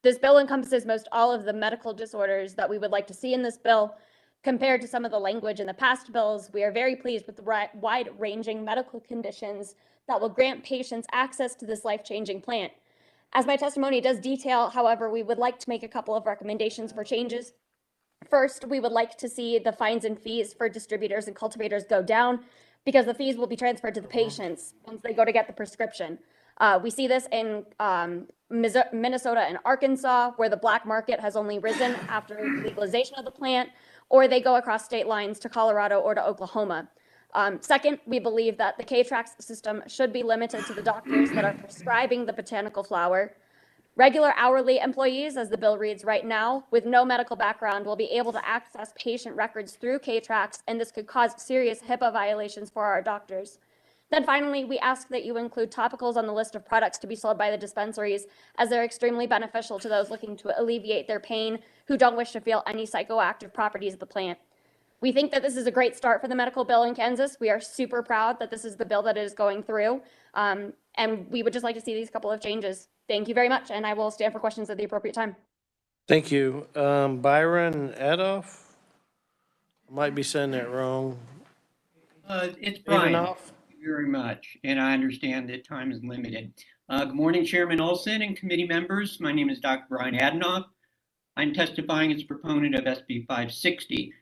This bill encompasses most all of the medical disorders that we would like to see in this bill. Compared to some of the language in the past bills, we are very pleased with the wide-ranging medical conditions that will grant patients access to this life-changing plant. As my testimony does detail, however, we would like to make a couple of recommendations for changes. First, we would like to see the fines and fees for distributors and cultivators go down because the fees will be transferred to the patients once they go to get the prescription. We see this in Minnesota and Arkansas, where the black market has only risen after legalization of the plant, or they go across state lines to Colorado or to Oklahoma. Second, we believe that the K-Trax system should be limited to the doctors that are prescribing the botanical flower. Regular hourly employees, as the bill reads right now, with no medical background will be able to access patient records through K-Trax, and this could cause serious HIPAA violations for our doctors. Then finally, we ask that you include topicals on the list of products to be sold by the dispensaries, as they're extremely beneficial to those looking to alleviate their pain who don't wish to feel any psychoactive properties of the plant. We think that this is a great start for the medical bill in Kansas. We are super proud that this is the bill that is going through, and we would just like to see these couple of changes. Thank you very much, and I will stand for questions at the appropriate time. Thank you. Byron Adolph? I might be saying that wrong. It's Brian. Adolph? Thank you very much, and I understand that time is limited. Good morning, Chairman Olson and committee members. My name is Dr. Brian Adenoff. I'm testifying as a proponent of SB 560.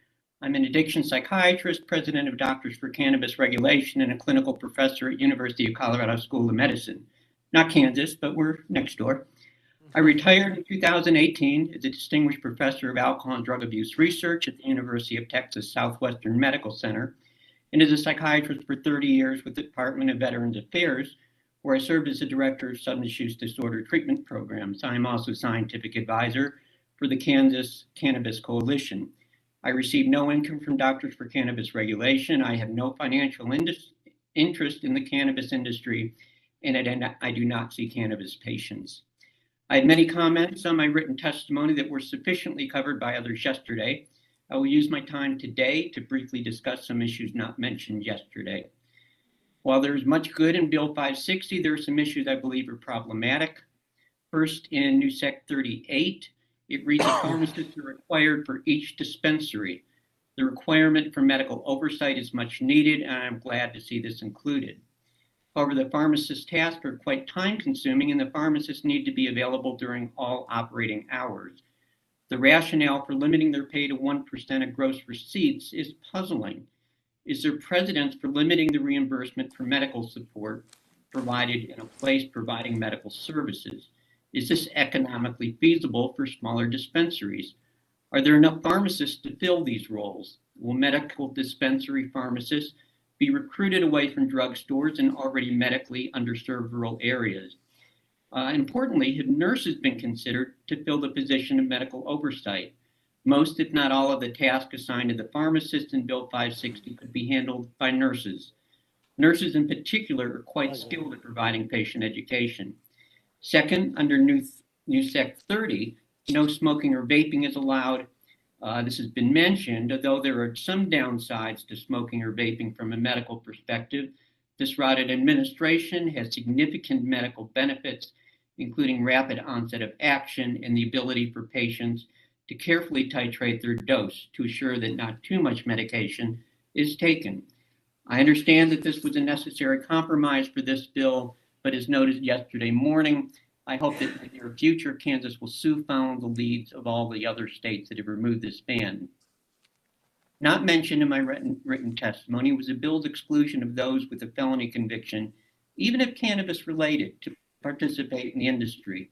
I'm an addiction psychiatrist, president of Doctors for Cannabis Regulation, and a clinical professor at University of Colorado School of Medicine. Not Kansas, but we're next door. I retired in 2018 as a distinguished professor of alcohol and drug abuse research at the University of Texas Southwestern Medical Center, and as a psychiatrist for 30 years with the Department of Veterans Affairs, where I served as the director of substance use disorder treatment programs. I am also scientific advisor for the Kansas Cannabis Coalition. I receive no income from Doctors for Cannabis Regulation. I have no financial interest in the cannabis industry, and I do not see cannabis patients. I had many comments on my written testimony that were sufficiently covered by others yesterday. I will use my time today to briefly discuss some issues not mentioned yesterday. While there is much good in Bill 560, there are some issues I believe are problematic. First, in New Sec 38, it reads that pharmacists are required for each dispensary The requirement for medical oversight is much needed, and I'm glad to see this included. However, the pharmacist's tasks are quite time-consuming, and the pharmacists need to be available during all operating hours. The rationale for limiting their pay to 1% of gross receipts is puzzling. Is there precedence for limiting the reimbursement for medical support provided in a place providing medical services? Is this economically feasible for smaller dispensaries? Are there enough pharmacists to fill these roles? Will medical dispensary pharmacists be recruited away from drugstores in already medically underserved rural areas? Importantly, have nurses been considered to fill the position of medical oversight? Most, if not all, of the tasks assigned to the pharmacist in Bill 560 could be handled by nurses. Nurses in particular are quite skilled at providing patient education. Second, under new Sec 30, no smoking or vaping is allowed. This has been mentioned, although there are some downsides to smoking or vaping from a medical perspective. This route of administration has significant medical benefits, including rapid onset of action and the ability for patients to carefully titrate their dose to assure that not too much medication is taken. I understand that this was a necessary compromise for this bill, but as noted yesterday morning, I hope that in the near future, Kansas will soon follow the leads of all the other states that have removed this ban. Not mentioned in my written testimony was the bill's exclusion of those with a felony conviction, even if cannabis related, to participate in the industry.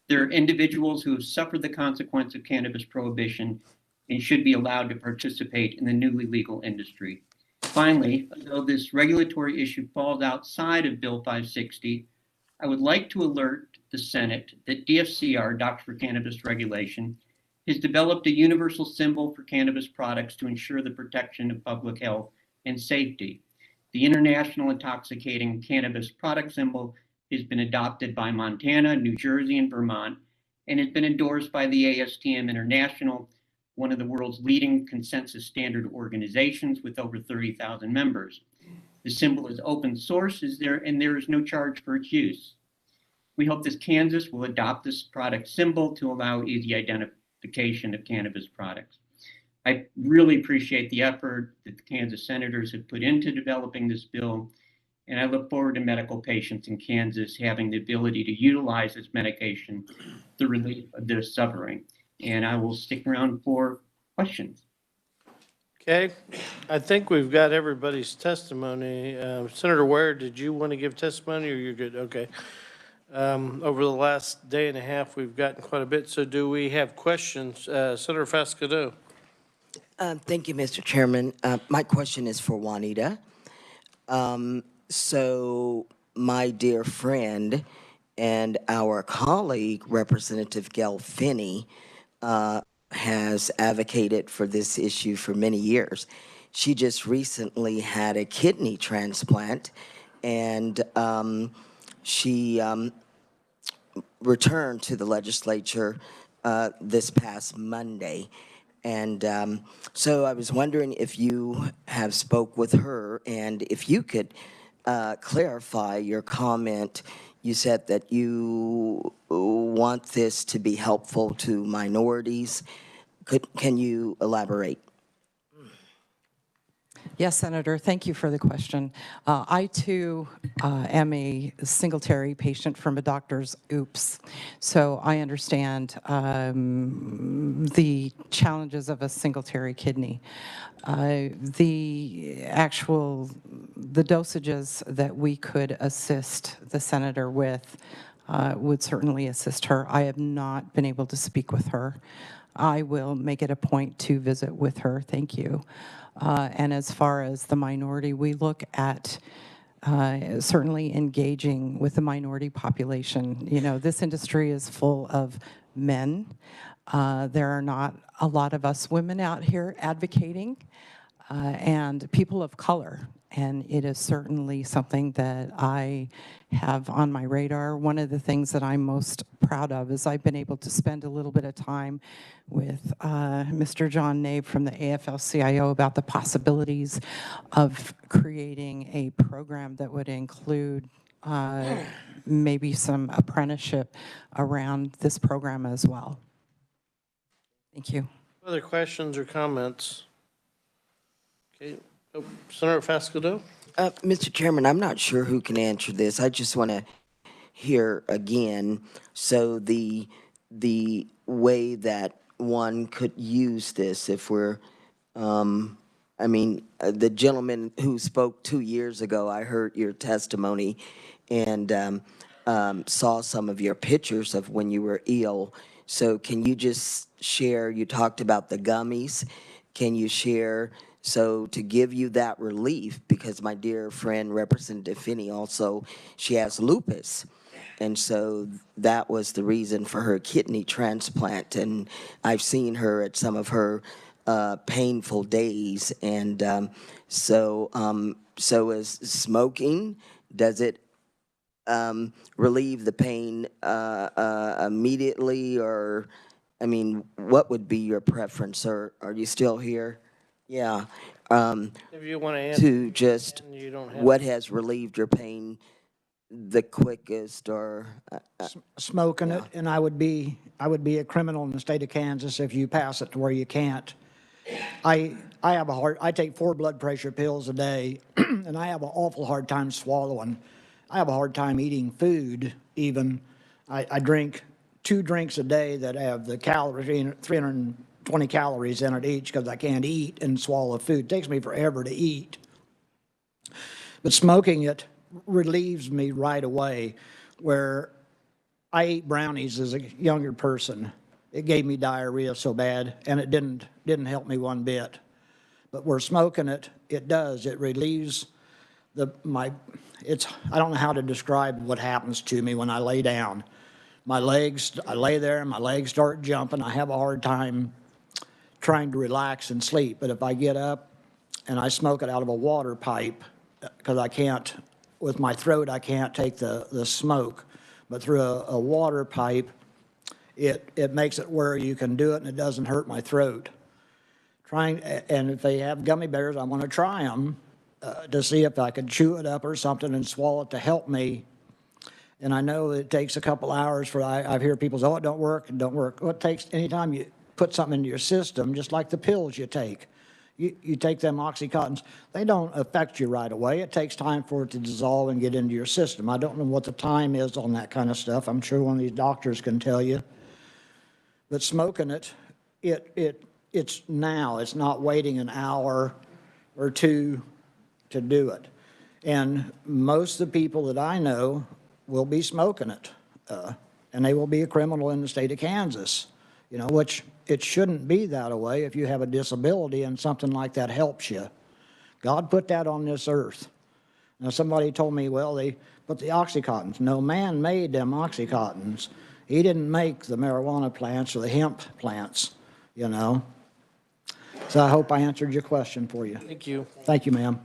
There are individuals who have suffered the consequence of cannabis prohibition and should be allowed to participate in the newly legal industry. Finally, although this regulatory issue falls outside of Bill 560, I would like to alert the Senate that DFCR, Doctors for Cannabis Regulation, has developed a universal symbol for cannabis products to ensure the protection of public health and safety. The International Intoxicating Cannabis Product Symbol has been adopted by Montana, New Jersey, and Vermont, and has been endorsed by the ASTM International, one of the world's leading consensus standard organizations with over 30,000 members. The symbol is open source, and there is no charge for its use. We hope that Kansas will adopt this product symbol to allow easy identification of cannabis products. I really appreciate the effort that the Kansas senators have put into developing this bill, and I look forward to medical patients in Kansas having the ability to utilize this medication, the relief of their suffering. And I will stick around for questions. Okay, I think we've got everybody's testimony. Senator Ware, did you want to give testimony or you're good? Okay. Over the last day and a half, we've gotten quite a bit. So do we have questions? Senator Fasquedo. Thank you, Mr. Chairman. My question is for Juanita. So my dear friend and our colleague, Representative Gail Finney, has advocated for this issue for many years. She just recently had a kidney transplant, and she returned to the legislature this past Monday. And so I was wondering if you have spoke with her and if you could clarify your comment. You said that you want this to be helpful to minorities. Can you elaborate? Yes, Senator, thank you for the question. I, too, am a Singletary patient from a doctor's OOPS, so I understand the challenges of a Singletary kidney. The dosages that we could assist the Senator with would certainly assist her. I have not been able to speak with her. I will make it a point to visit with her. Thank you. And as far as the minority, we look at certainly engaging with the minority population. You know, this industry is full of men. There are not a lot of us women out here advocating, and people of color. And it is certainly something that I have on my radar. One of the things that I'm most proud of is I've been able to spend a little bit of time with Mr. John Nabe from the AFL-CIO about the possibilities of creating a program that would include maybe some apprenticeship around this program as well. Thank you. Other questions or comments? Okay. Oh, Senator Fasquedo? Mr. Chairman, I'm not sure who can answer this. I just want to hear again. So the way that one could use this if we're, the gentleman who spoke 2 years ago, I heard your testimony and saw some of your pictures of when you were ill. So can you just share, you talked about the gummies. Can you share, so to give you that relief, because my dear friend Representative Finney also, she has lupus. And so that was the reason for her kidney transplant. And I've seen her at some of her painful days. And so is smoking, does it relieve the pain immediately? Or, I mean, what would be your preference, sir? Are you still here? Yeah. If you want to answer. To just, you don't have what has relieved your pain the quickest, or? Smoking it, and I would be a criminal in the state of Kansas if you pass it to where you can't. I take 4 blood pressure pills a day, and I have an awful hard time swallowing. I have a hard time eating food even. I drink 2 drinks a day that have the calories, 320 calories in it each, because I can't eat and swallow food. It takes me forever to eat. But smoking it relieves me right away, where I ate brownies as a younger person. It gave me diarrhea so bad, and it didn't help me one bit. But where smoking it, it does. It relieves I don't know how to describe what happens to me when I lay down. I lay there and my legs start jumping. I have a hard time trying to relax and sleep. But if I get up and I smoke it out of a water pipe, because I can't, with my throat, I can't take the smoke. But through a water pipe, it makes it where you can do it and it doesn't hurt my throat. And if they have gummy bears, I want to try them to see if I could chew it up or something and swallow it to help me. And I know it takes a couple hours for, I hear people say, oh, it don't work, it don't work. Well, it takes, anytime you put something into your system, just like the pills you take. You take them Oxycontins, they don't affect you right away. It takes time for it to dissolve and get into your system. I don't know what the time is on that kind of stuff. I'm sure one of these doctors can tell you. But smoking it, it's now. It's not waiting an hour or two to do it. And most of the people that I know will be smoking it, and they will be a criminal in the state of Kansas, which it shouldn't be that way if you have a disability and something like that helps you. God put that on this earth. Now, somebody told me, well, they put the Oxycontins. No, man made them Oxycontins. He didn't make the marijuana plants or the hemp plants, So I hope I answered your question for you. Thank you. Thank you, ma'am.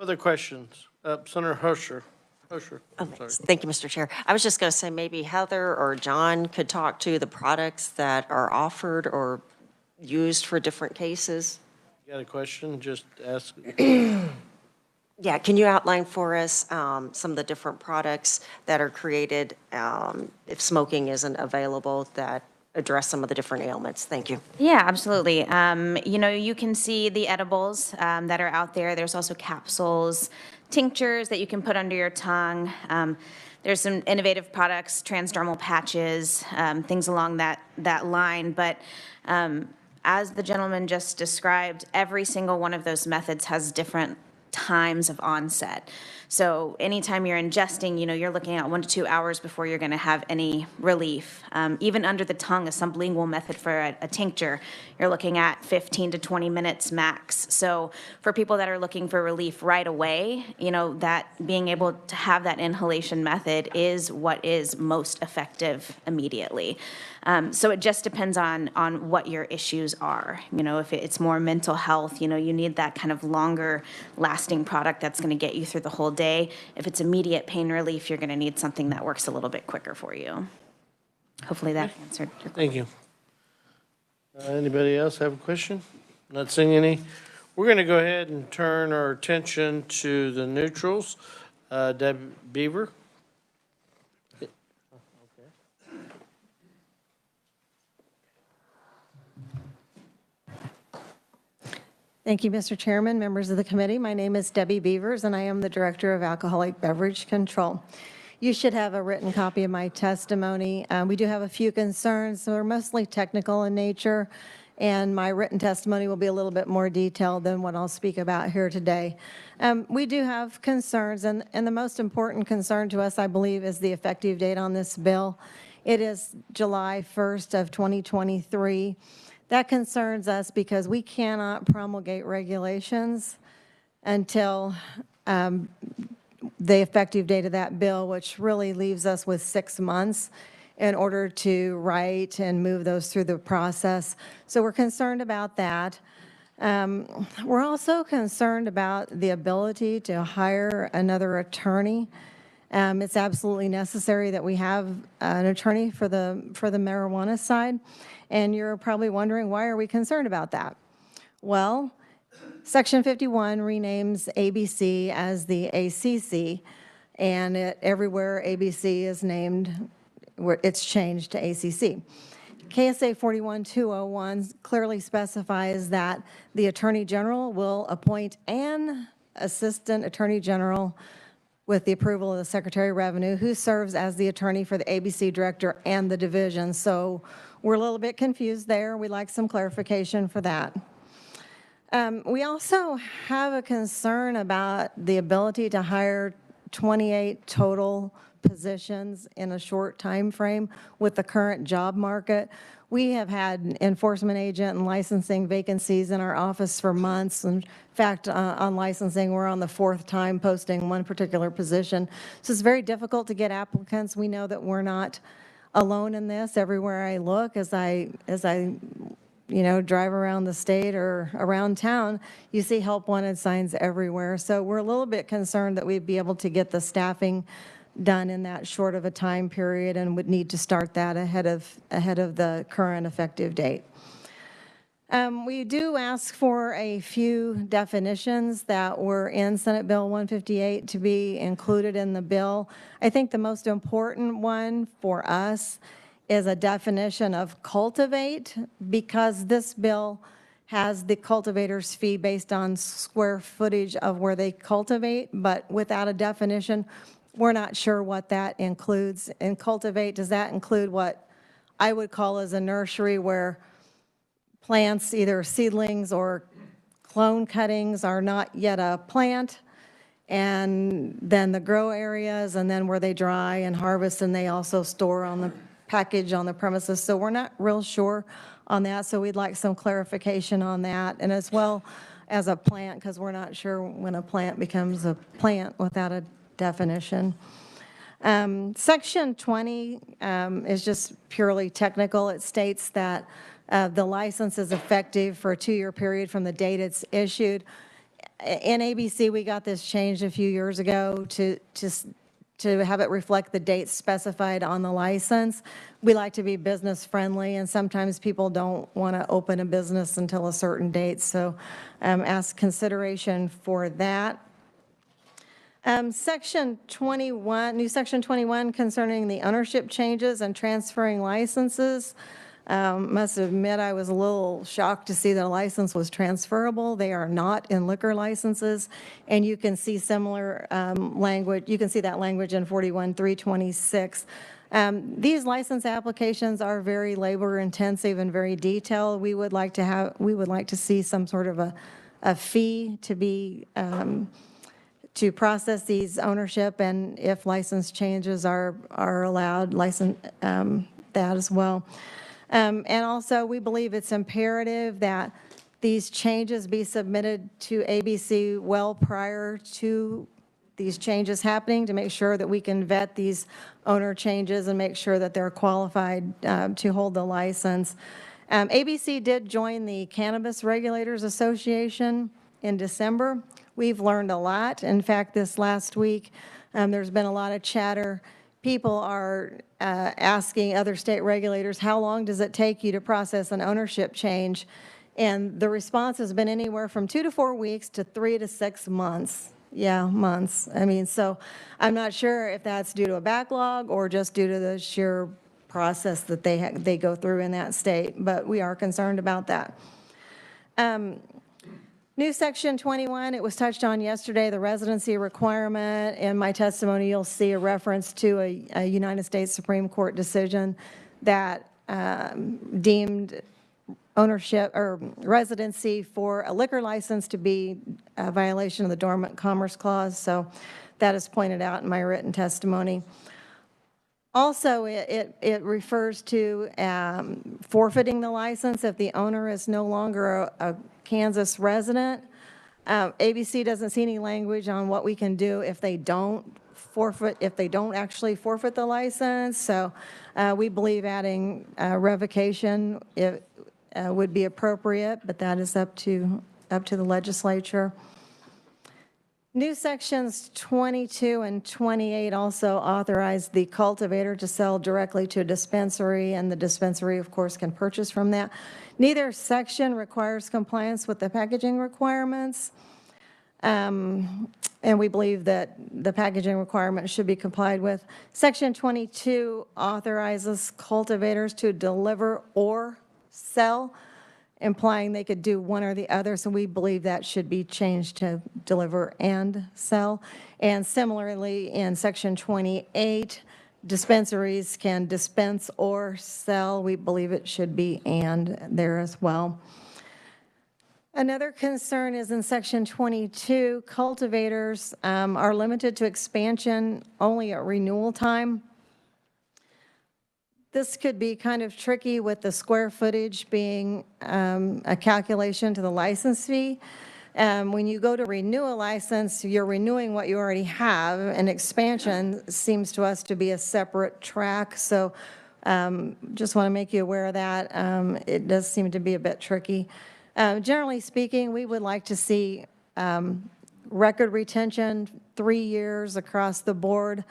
Other questions? Senator Hosher. Sorry. Thank you, Mr. Chair. I was just going to say maybe Heather or John could talk to the products that are offered or used for different cases. You got a question? Just ask. Yeah, can you outline for us some of the different products that are created if smoking isn't available that address some of the different ailments? Thank you. Yeah, absolutely. You can see the edibles that are out there. There's also capsules, tinctures that you can put under your tongue. There's some innovative products, transdermal patches, things along that line. But as the gentleman just described, every single one of those methods has different times of onset. So anytime you're ingesting, you're looking at 1 to 2 hours before you're going to have any relief. Even under the tongue, a sublingual method for a tincture, you're looking at 15 to 20 minutes max. So for people that are looking for relief right away, that being able to have that inhalation method is what is most effective immediately. So it just depends on what your issues are. If it's more mental health, you need that kind of longer lasting product that's going to get you through the whole day. If it's immediate pain relief, you're going to need something that works a little bit quicker for you. Hopefully that answered your question. Thank you. Anybody else have a question? Not seeing any. We're going to go ahead and turn our attention to the neutrals. Deb Beaver. Thank you, Mr. Chairman, members of the committee. My name is Debbie Beavers, and I am the Director of Alcoholic Beverage Control. You should have a written copy of my testimony. We do have a few concerns. They're mostly technical in nature, and my written testimony will be a little bit more detailed than what I'll speak about here today. We do have concerns, and the most important concern to us, I believe, is the effective date on this bill. It is July 1st of 2023. That concerns us because we cannot promulgate regulations until the effective date of that bill, which really leaves us with 6 months in order to write and move those through the process. So we're concerned about that. We're also concerned about the ability to hire another attorney. It's absolutely necessary that we have an attorney for the marijuana side. And you're probably wondering, why are we concerned about that? Well, Section 51 renames ABC as the ACC, and everywhere ABC is named, it's changed to ACC. KSA 41201 clearly specifies that the Attorney General will appoint an Assistant Attorney General with the approval of the Secretary of Revenue, who serves as the attorney for the ABC Director and the division. So we're a little bit confused there. We'd like some clarification for that. We also have a concern about the ability to hire 28 total positions in a short time frame with the current job market. We have had enforcement agent and licensing vacancies in our office for months. In fact, on licensing, we're on the 4th time posting one particular position. So it's very difficult to get applicants. We know that we're not alone in this. Everywhere I look, as I drive around the state or around town, you see help wanted signs everywhere. So we're a little bit concerned that we'd be able to get the staffing done in that short of a time period, and would need to start that ahead of the current effective date. We do ask for a few definitions that were in Senate Bill 158 to be included in the bill. I think the most important one for us is a definition of cultivate, because this bill has the cultivator's fee based on square footage of where they cultivate, but without a definition, we're not sure what that includes. And cultivate, does that include what I would call as a nursery, where plants, either seedlings or clone cuttings, are not yet a plant, and then the grow areas, and then where they dry and harvest, and they also store on the package on the premises. So we're not real sure on that, so we'd like some clarification on that, and as well as a plant, because we're not sure when a plant becomes a plant without a definition. Section 20 is just purely technical. It states that the license is effective for a 2-year period from the date it's issued. In ABC, we got this changed a few years ago to have it reflect the date specified on the license. We like to be business friendly, and sometimes people don't want to open a business until a certain date, so ask consideration for that. Section 21, new Section 21 concerning the ownership changes and transferring licenses. Must admit, I was a little shocked to see that a license was transferable. They are not in liquor licenses, and you can see similar language. You can see that language in 41-326. These license applications are very labor intensive and very detailed. We would like to see some sort of a fee to be to process these ownership, and if license changes are allowed, license that as well. And also, we believe it's imperative that these changes be submitted to ABC well prior to these changes happening, to make sure that we can vet these owner changes and make sure that they're qualified to hold the license. ABC did join the Cannabis Regulators Association in December. We've learned a lot. In fact, this last week, there's been a lot of chatter. People are asking other state regulators, how long does it take you to process an ownership change? And the response has been anywhere from 2 to 4 weeks to 3 to 6 months. Yeah, months. I mean, so I'm not sure if that's due to a backlog or just due to the sheer process that they go through in that state, but we are concerned about that. New section 21, it was touched on yesterday, the residency requirement. In my testimony, you'll see a reference to a United States Supreme Court decision that deemed ownership or residency for a liquor license to be a violation of the Dormant Commerce Clause. So that is pointed out in my written testimony. Also, it refers to forfeiting the license if the owner is no longer a Kansas resident. ABC doesn't see any language on what we can do if they don't actually forfeit the license. So we believe adding revocation would be appropriate, but that is up to the legislature. New sections 22 and 28 also authorize the cultivator to sell directly to a dispensary, and the dispensary, of course, can purchase from that. Neither section requires compliance with the packaging requirements, and we believe that the packaging requirements should be complied with. Section 22 authorizes cultivators to deliver or sell, implying they could do one or the other, so we believe that should be changed to deliver and sell. And similarly, in section 28, dispensaries can dispense or sell. We believe it should be and there as well. Another concern is in section 22, cultivators are limited to expansion only at renewal time. This could be kind of tricky with the square footage being a calculation to the license fee. When you go to renew a license, you're renewing what you already have, and expansion seems to us to be a separate track. So just want to make you aware of that. It does seem to be a bit tricky. Generally speaking, we would like to see record retention, 3 years across the board.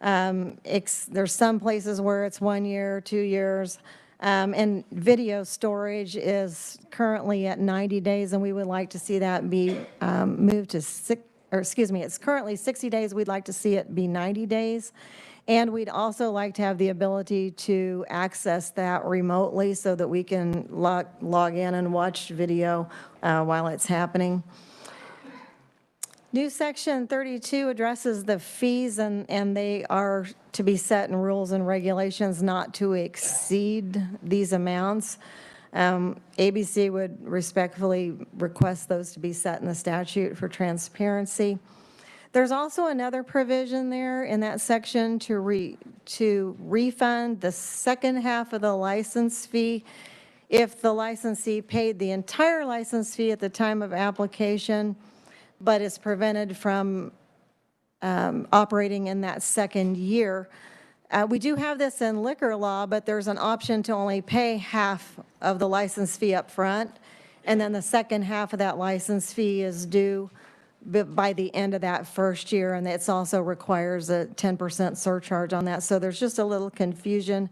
There's some places where it's 1 year, 2 years, and video storage is currently at 90 days, and we would like to see that be moved to it's currently 60 days. We'd like to see it be 90 days. And we'd also like to have the ability to access that remotely so that we can log in and watch video while it's happening. New section 32 addresses the fees, and they are to be set in rules and regulations not to exceed these amounts. ABC would respectfully request those to be set in the statute for transparency. There's also another provision there in that section to refund the second half of the license fee if the licensee paid the entire license fee at the time of application, but is prevented from operating in that second year. We do have this in liquor law, but there's an option to only pay half of the license fee up front, and then the second half of that license fee is due by the end of that first year, and it also requires a 10% surcharge on that. So there's just a little confusion.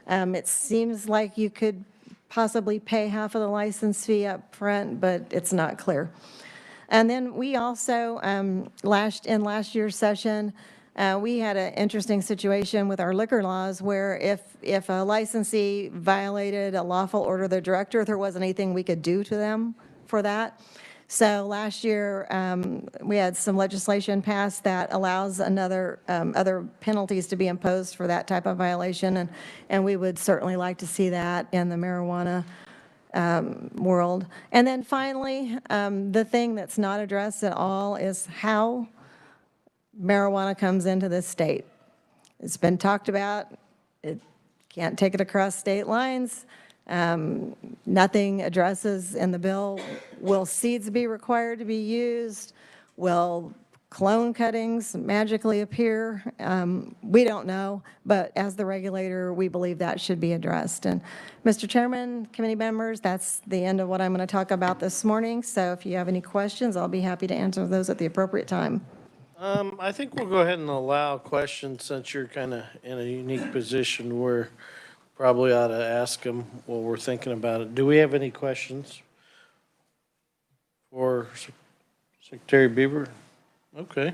It seems like you could possibly pay half of the license fee up front, but it's not clear. And then we also, in last year's session, we had an interesting situation with our liquor laws where if a licensee violated a lawful order of the director, there wasn't anything we could do to them for that. So last year, we had some legislation passed that allows other penalties to be imposed for that type of violation, and we would certainly like to see that in the marijuana world. And then finally, the thing that's not addressed at all is how marijuana comes into this state. It's been talked about. It can't take it across state lines. Nothing addresses in the bill, will seeds be required to be used? Will clone cuttings magically appear? We don't know, but as the regulator, we believe that should be addressed. And Mr. Chairman, committee members, that's the end of what I'm going to talk about this morning. So if you have any questions, I'll be happy to answer those at the appropriate time. I think we'll go ahead and allow questions since you're kind of in a unique position where probably ought to ask them while we're thinking about it. Do we have any questions for Secretary Bieber? Okay.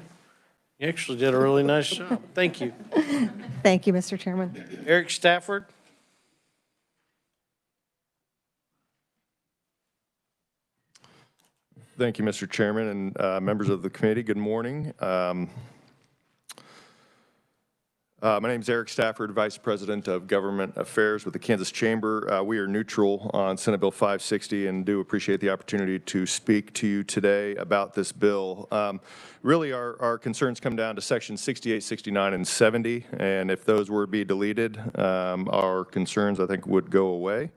You actually did a really nice job. Thank you. Thank you, Mr. Chairman. Eric Stafford? Thank you, Mr. Chairman and members of the committee. Good morning. My name is Eric Stafford, Vice President of Government Affairs with the Kansas Chamber. We are neutral on Senate Bill 560 and do appreciate the opportunity to speak to you today about this bill. Really, our concerns come down to Section 68, 69, and 70, and if those were to be deleted, our concerns, I think, would go away.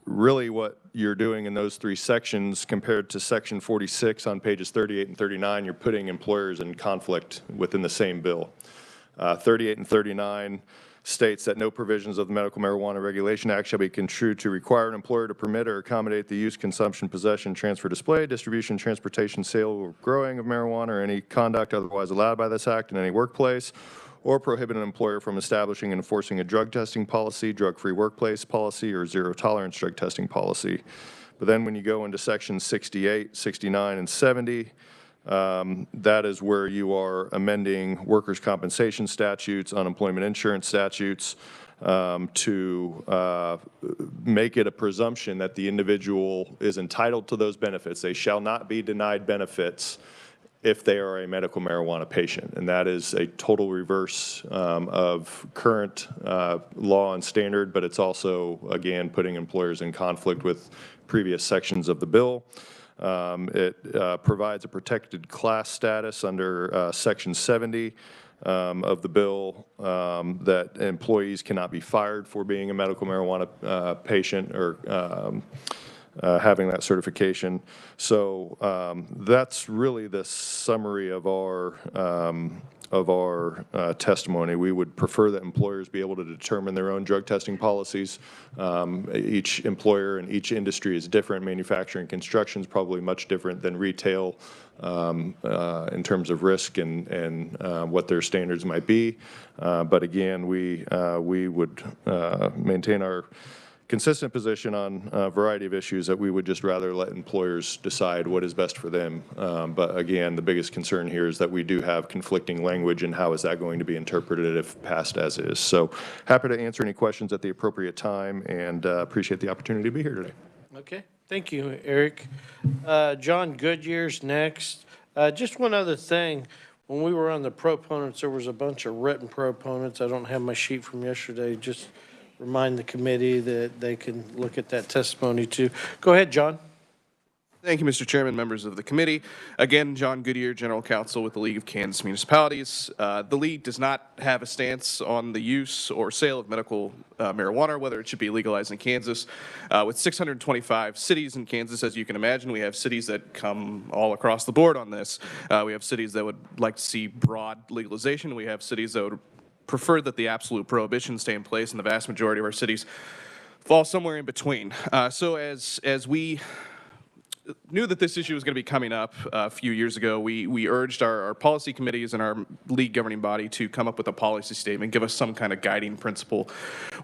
Really, what you're doing in those three sections compared to Section 46 on pages 38 and 39, you're putting employers in conflict within the same bill. 38 and 39 states that no provisions of the Medical Marijuana Regulation Act shall be construed to require an employer to permit or accommodate the use, consumption, possession, transfer, display, distribution, transportation, sale, or growing of marijuana or any conduct otherwise allowed by this act in any workplace, or prohibit an employer from establishing and enforcing a drug testing policy, drug-free workplace policy, or zero-tolerance drug testing policy. But then when you go into Sections 68, 69, and 70, that is where you are amending workers' compensation statutes, unemployment insurance statutes, to make it a presumption that the individual is entitled to those benefits. They shall not be denied benefits if they are a medical marijuana patient. And that is a total reverse of current law and standard, but it's also, again, putting employers in conflict with previous sections of the bill. It provides a protected class status under Section 70 of the bill that employees cannot be fired for being a medical marijuana patient or having that certification. So that's really the summary of our testimony. We would prefer that employers be able to determine their own drug testing policies. Each employer and each industry is different. Manufacturing, construction is probably much different than retail in terms of risk and what their standards might be. But again, we would maintain our consistent position on a variety of issues that we would just rather let employers decide what is best for them. But again, the biggest concern here is that we do have conflicting language, and how is that going to be interpreted if passed as is. So happy to answer any questions at the appropriate time, and appreciate the opportunity to be here today. Okay, thank you, Eric. John Goodyear's next. Just one other thing. When we were on the proponents, there was a bunch of written proponents. I don't have my sheet from yesterday. Just remind the committee that they can look at that testimony too. Go ahead, John. Thank you, Mr. Chairman, members of the committee. Again, John Goodyear, General Counsel with the League of Kansas Municipalities. The League does not have a stance on the use or sale of medical marijuana, whether it should be legalized in Kansas. With 625 cities in Kansas, as you can imagine, we have cities that come all across the board on this. We have cities that would like to see broad legalization. We have cities that would prefer that the absolute prohibition stay in place, and the vast majority of our cities fall somewhere in between. So as we knew that this issue was going to be coming up a few years ago, we urged our policy committees and our league governing body to come up with a policy statement, give us some kind of guiding principle.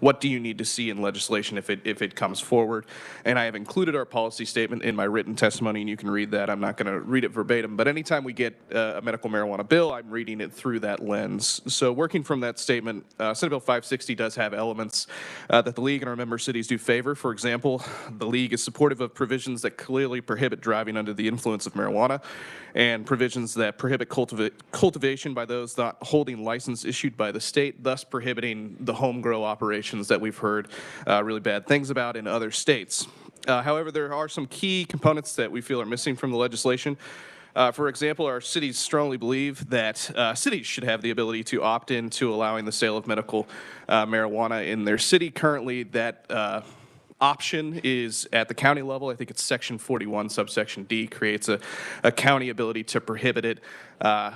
What do you need to see in legislation if it comes forward? And I have included our policy statement in my written testimony, and you can read that. I'm not going to read it verbatim, but anytime we get a medical marijuana bill, I'm reading it through that lens. So working from that statement, Senate Bill 560 does have elements that the league and our member cities do favor. For example, the league is supportive of provisions that clearly prohibit driving under the influence of marijuana, and provisions that prohibit cultivation by those not holding license issued by the state, thus prohibiting the home grow operations that we've heard really bad things about in other states. However, there are some key components that we feel are missing from the legislation. For example, our cities strongly believe that cities should have the ability to opt in to allowing the sale of medical marijuana in their city. Currently, that option is at the county level. I think it's Section 41, subsection D, creates a county ability to prohibit it.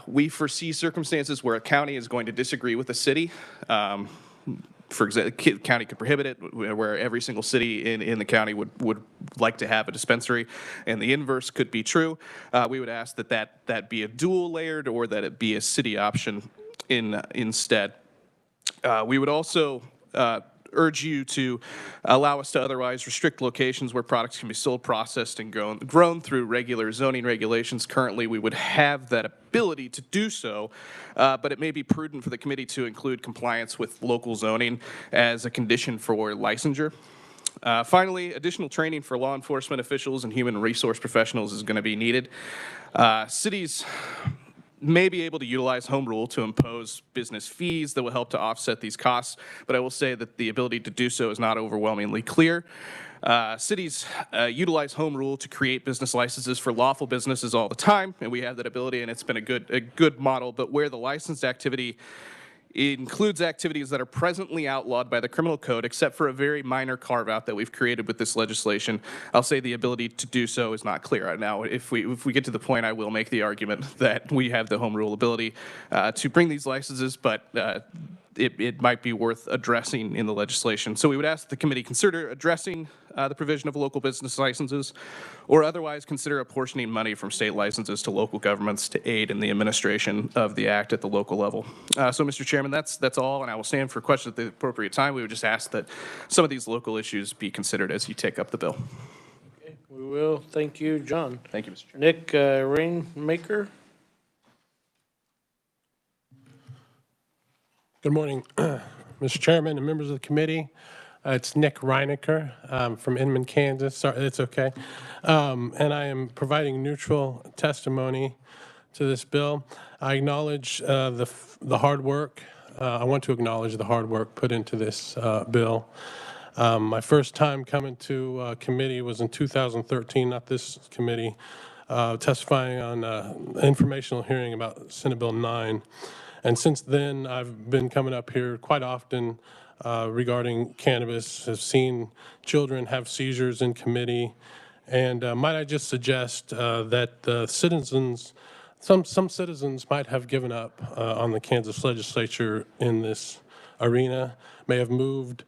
We foresee circumstances where a county is going to disagree with a city. For example, the county could prohibit it, where every single city in the county would like to have a dispensary, and the inverse could be true. We would ask that be a dual layered, or that it be a city option instead. We would also urge you to allow us to otherwise restrict locations where products can be sold, processed, and grown through regular zoning regulations. Currently, we would have that ability to do so, but it may be prudent for the committee to include compliance with local zoning as a condition for licensure. Finally, additional training for law enforcement officials and human resource professionals is going to be needed. Cities may be able to utilize home rule to impose business fees that will help to offset these costs, but I will say that the ability to do so is not overwhelmingly clear. Cities utilize home rule to create business licenses for lawful businesses all the time, and we have that ability, and it's been a good model. But where the licensed activity includes activities that are presently outlawed by the criminal code, except for a very minor carve-out that we've created with this legislation, I'll say the ability to do so is not clear. Now, if we get to the point, I will make the argument that we have the home rule ability to bring these licenses, but it might be worth addressing in the legislation. So we would ask that the committee consider addressing the provision of local business licenses, or otherwise consider apportioning money from state licenses to local governments to aid in the administration of the act at the local level. So, Mr. Chairman, that's all, and I will stand for questions at the appropriate time. We would just ask that some of these local issues be considered as you take up the bill. Okay, we will. Thank you, John. Thank you, Mr. Chairman. Nick Rainmaker. Good morning, Mr. Chairman and members of the committee. It's Nick Reinecker from Inman, Kansas. Sorry, it's okay. And I am providing neutral testimony to this bill. I acknowledge the hard work. I want to acknowledge the hard work put into this bill. My first time coming to committee was in 2013, not this committee, testifying on an informational hearing about Senate Bill 9. And since then, I've been coming up here quite often regarding cannabis. Have seen children have seizures in committee. And might I just suggest that citizens, some citizens might have given up on the Kansas legislature in this arena, may have moved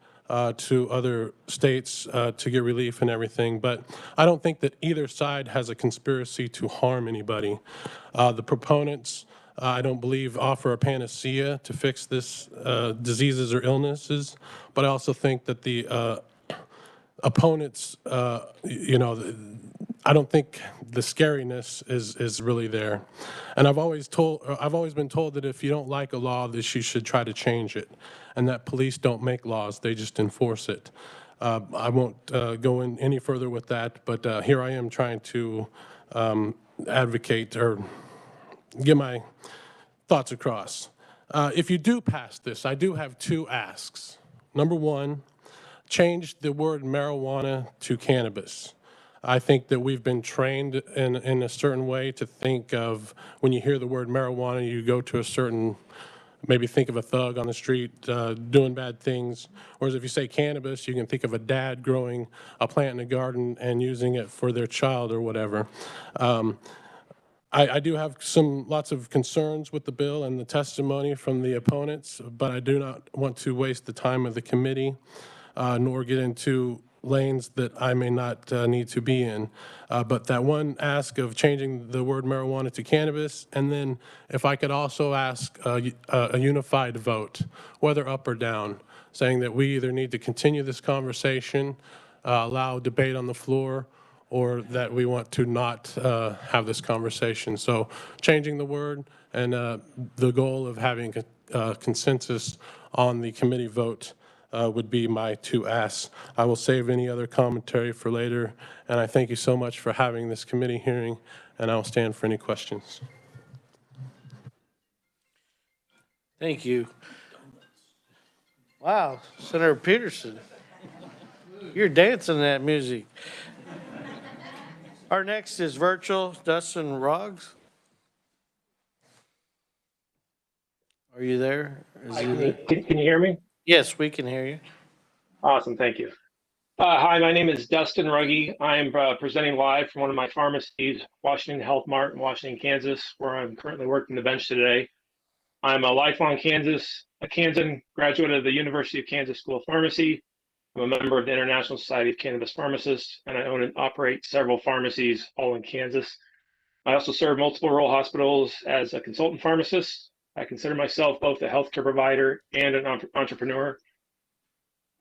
to other states to get relief and everything. But I don't think that either side has a conspiracy to harm anybody. The proponents, I don't believe, offer a panacea to fix this diseases or illnesses, but I also think that the opponents, I don't think the scariness is really there. And I've always been told that if you don't like a law, that you should try to change it, and that police don't make laws, they just enforce it. I won't go in any further with that, but here I am trying to advocate or get my thoughts across. If you do pass this, I do have two asks. Number one, change the word marijuana to cannabis. I think that we've been trained in a certain way to think of, when you hear the word marijuana, you go to a certain, maybe think of a thug on the street doing bad things. Whereas if you say cannabis, you can think of a dad growing a plant in a garden and using it for their child or whatever. I do have lots of concerns with the bill and the testimony from the opponents, but I do not want to waste the time of the committee, nor get into lanes that I may not need to be in. But that one ask of changing the word marijuana to cannabis, and then if I could also ask a unified vote, whether up or down, saying that we either need to continue this conversation, allow debate on the floor, or that we want to not have this conversation. So changing the word and the goal of having a consensus on the committee vote would be my two asks. I will save any other commentary for later, and I thank you so much for having this committee hearing, and I'll stand for any questions. Thank you. Wow, Senator Peterson, you're dancing to that music. Our next is virtual, Dustin Roggs. Are you there? Can you hear me? Yes, we can hear you. Awesome, thank you. Hi, my name is Dustin Ruggie. I'm presenting live from one of my pharmacies, Washington Health Mart in Washington, Kansas, where I'm currently working the bench today. I'm a lifelong Kansan graduate of the University of Kansas School of Pharmacy. I'm a member of the International Society of Cannabis Pharmacists, and I own and operate several pharmacies, all in Kansas. I also serve multiple rural hospitals as a consultant pharmacist. I consider myself both a healthcare provider and an entrepreneur.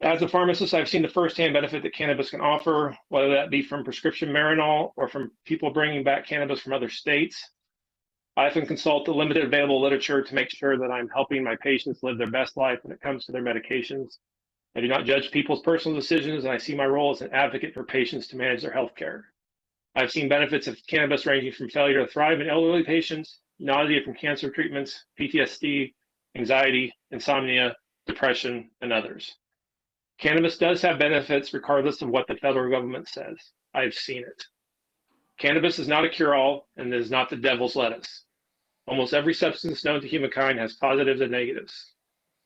As a pharmacist, I've seen the firsthand benefit that cannabis can offer, whether that be from prescription Marinol or from people bringing back cannabis from other states. I often consult the limited available literature to make sure that I'm helping my patients live their best life when it comes to their medications. I do not judge people's personal decisions, and I see my role as an advocate for patients to manage their health care. I've seen benefits of cannabis ranging from failure to thrive in elderly patients, nausea from cancer treatments, PTSD, anxiety, insomnia, depression, and others. Cannabis does have benefits regardless of what the federal government says. I've seen it. Cannabis is not a cure-all and is not the devil's lettuce. Almost every substance known to humankind has positives and negatives.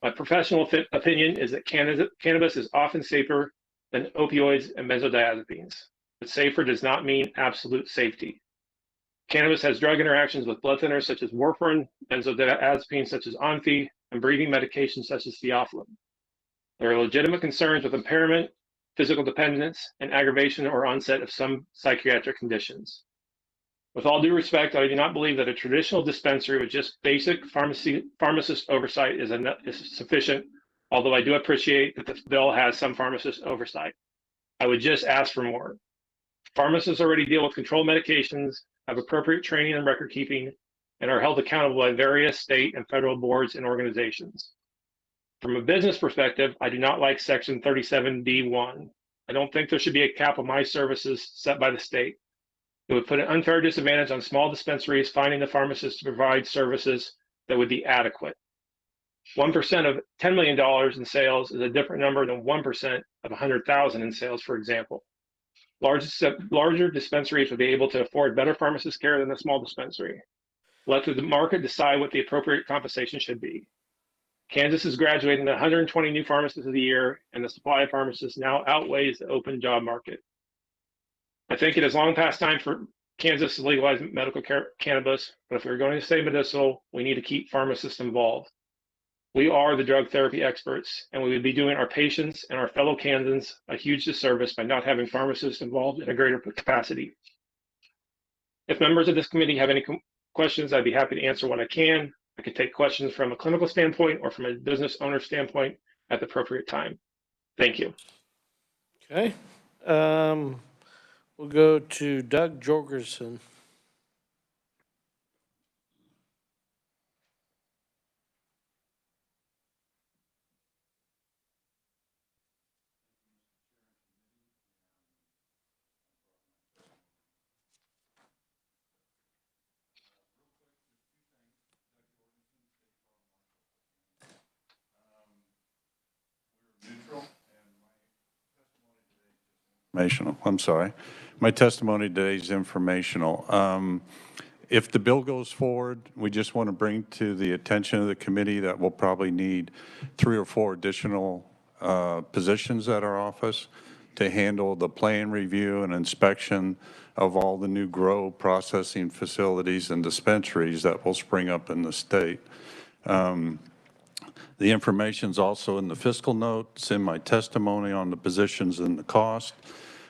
My professional opinion is that cannabis is often safer than opioids and benzodiazepines, but safer does not mean absolute safety. Cannabis has drug interactions with blood thinners such as warfarin, benzodiazepines such as Onfi, and breathing medications such as theophylline. There are legitimate concerns with impairment, physical dependence, and aggravation or onset of some psychiatric conditions. With all due respect, I do not believe that a traditional dispensary with just basic pharmacist oversight is sufficient, although I do appreciate that the bill has some pharmacist oversight. I would just ask for more. Pharmacists already deal with controlled medications, have appropriate training and record keeping, and are held accountable by various state and federal boards and organizations. From a business perspective, I do not like Section 37D1. I don't think there should be a cap on my services set by the state. It would put an unfair disadvantage on small dispensaries finding the pharmacist to provide services that would be adequate. 1% of $10 million in sales is a different number than 1% of 100,000 in sales, for example. Larger dispensaries would be able to afford better pharmacist care than a small dispensary. Let the market decide what the appropriate compensation should be. Kansas is graduating 120 new pharmacists of the year, and the supply of pharmacists now outweighs the open job market. I think it is long past time for Kansas to legalize medical cannabis, but if we're going to stay medicinal, we need to keep pharmacists involved. We are the drug therapy experts, and we would be doing our patients and our fellow Kansans a huge disservice by not having pharmacists involved in a greater capacity. If members of this committee have any questions, I'd be happy to answer what I can. I could take questions from a clinical standpoint or from a business owner standpoint at the appropriate time. Thank you. Okay. We'll go to Doug Jorgensen. I'm sorry. My testimony today is informational. If the bill goes forward, we just want to bring to the attention of the committee that we'll probably need 3 or 4 additional positions at our office to handle the plan review and inspection of all the new grow processing facilities and dispensaries that will spring up in the state. The information's also in the fiscal notes, in my testimony on the positions and the cost.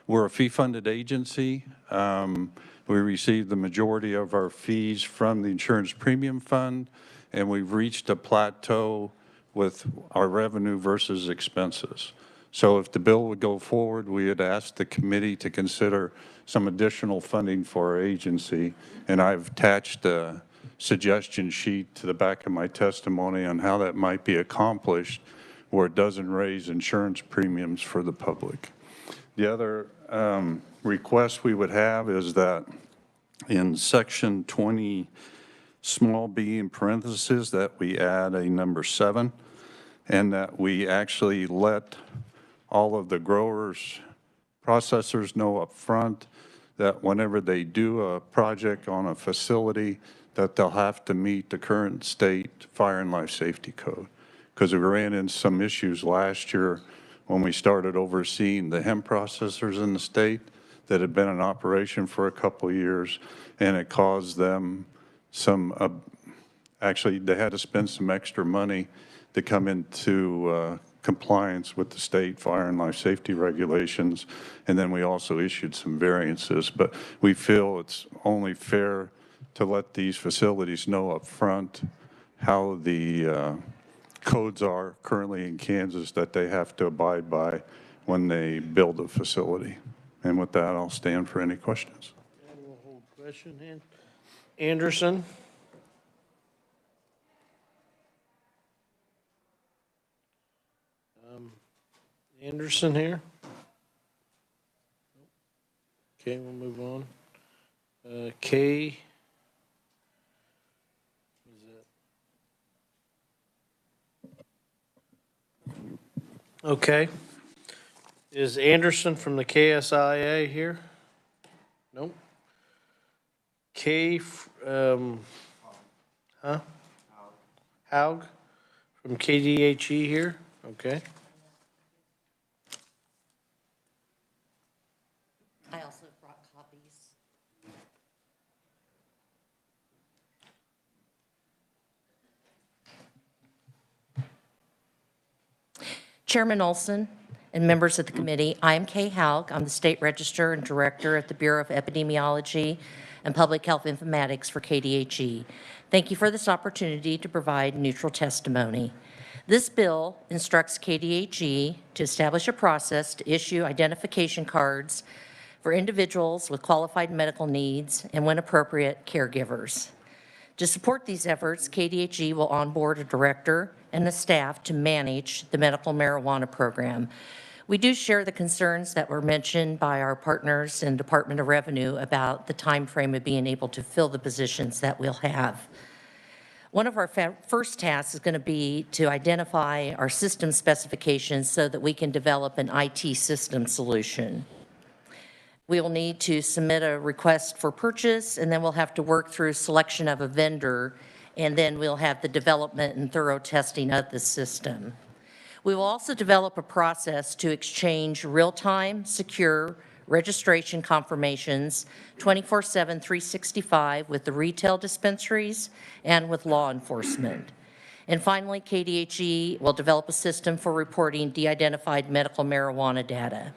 We're a fee-funded agency. We receive the majority of our fees from the insurance premium fund, and we've reached a plateau with our revenue versus expenses. So if the bill would go forward, we would ask the committee to consider some additional funding for our agency, and I've attached a suggestion sheet to the back of my testimony on how that might be accomplished where it doesn't raise insurance premiums for the public. The other request we would have is that in section 20, small b in parentheses, that we add a number 7, and that we actually let all of the growers, processors know up front that whenever they do a project on a facility, that they'll have to meet the current state fire and life safety code. Because we ran into some issues last year when we started overseeing the hemp processors in the state that had been in operation for a couple of years, and it caused them some, actually they had to spend some extra money to come into compliance with the state fire and life safety regulations, and then we also issued some variances. But we feel it's only fair to let these facilities know up front how the codes are currently in Kansas that they have to abide by when they build a facility. And with that, I'll stand for any questions. We'll hold question in. Anderson. Anderson here? Okay, we'll move on. Kay. Okay. Is Anderson from the KSIA here? Nope. Kay, Haug from KDHE here? Okay. I also brought copies. Chairman Olson and members of the committee, I am Kay Haug. I'm the State Register and Director at the Bureau of Epidemiology and Public Health Informatics for KDHE. Thank you for this opportunity to provide neutral testimony. This bill instructs KDHE to establish a process to issue identification cards for individuals with qualified medical needs and, when appropriate, caregivers. To support these efforts, KDHE will onboard a director and a staff to manage the medical marijuana program. We do share the concerns that were mentioned by our partners in Department of Revenue about the time frame of being able to fill the positions that we'll have. One of our first tasks is going to be to identify our system specifications so that we can develop an IT system solution. We will need to submit a request for purchase, and then we'll have to work through selection of a vendor, and then we'll have the development and thorough testing of the system. We will also develop a process to exchange real-time, secure registration confirmations 24/7, 365 with the retail dispensaries and with law enforcement. And finally, KDHE will develop a system for reporting de-identified medical marijuana data.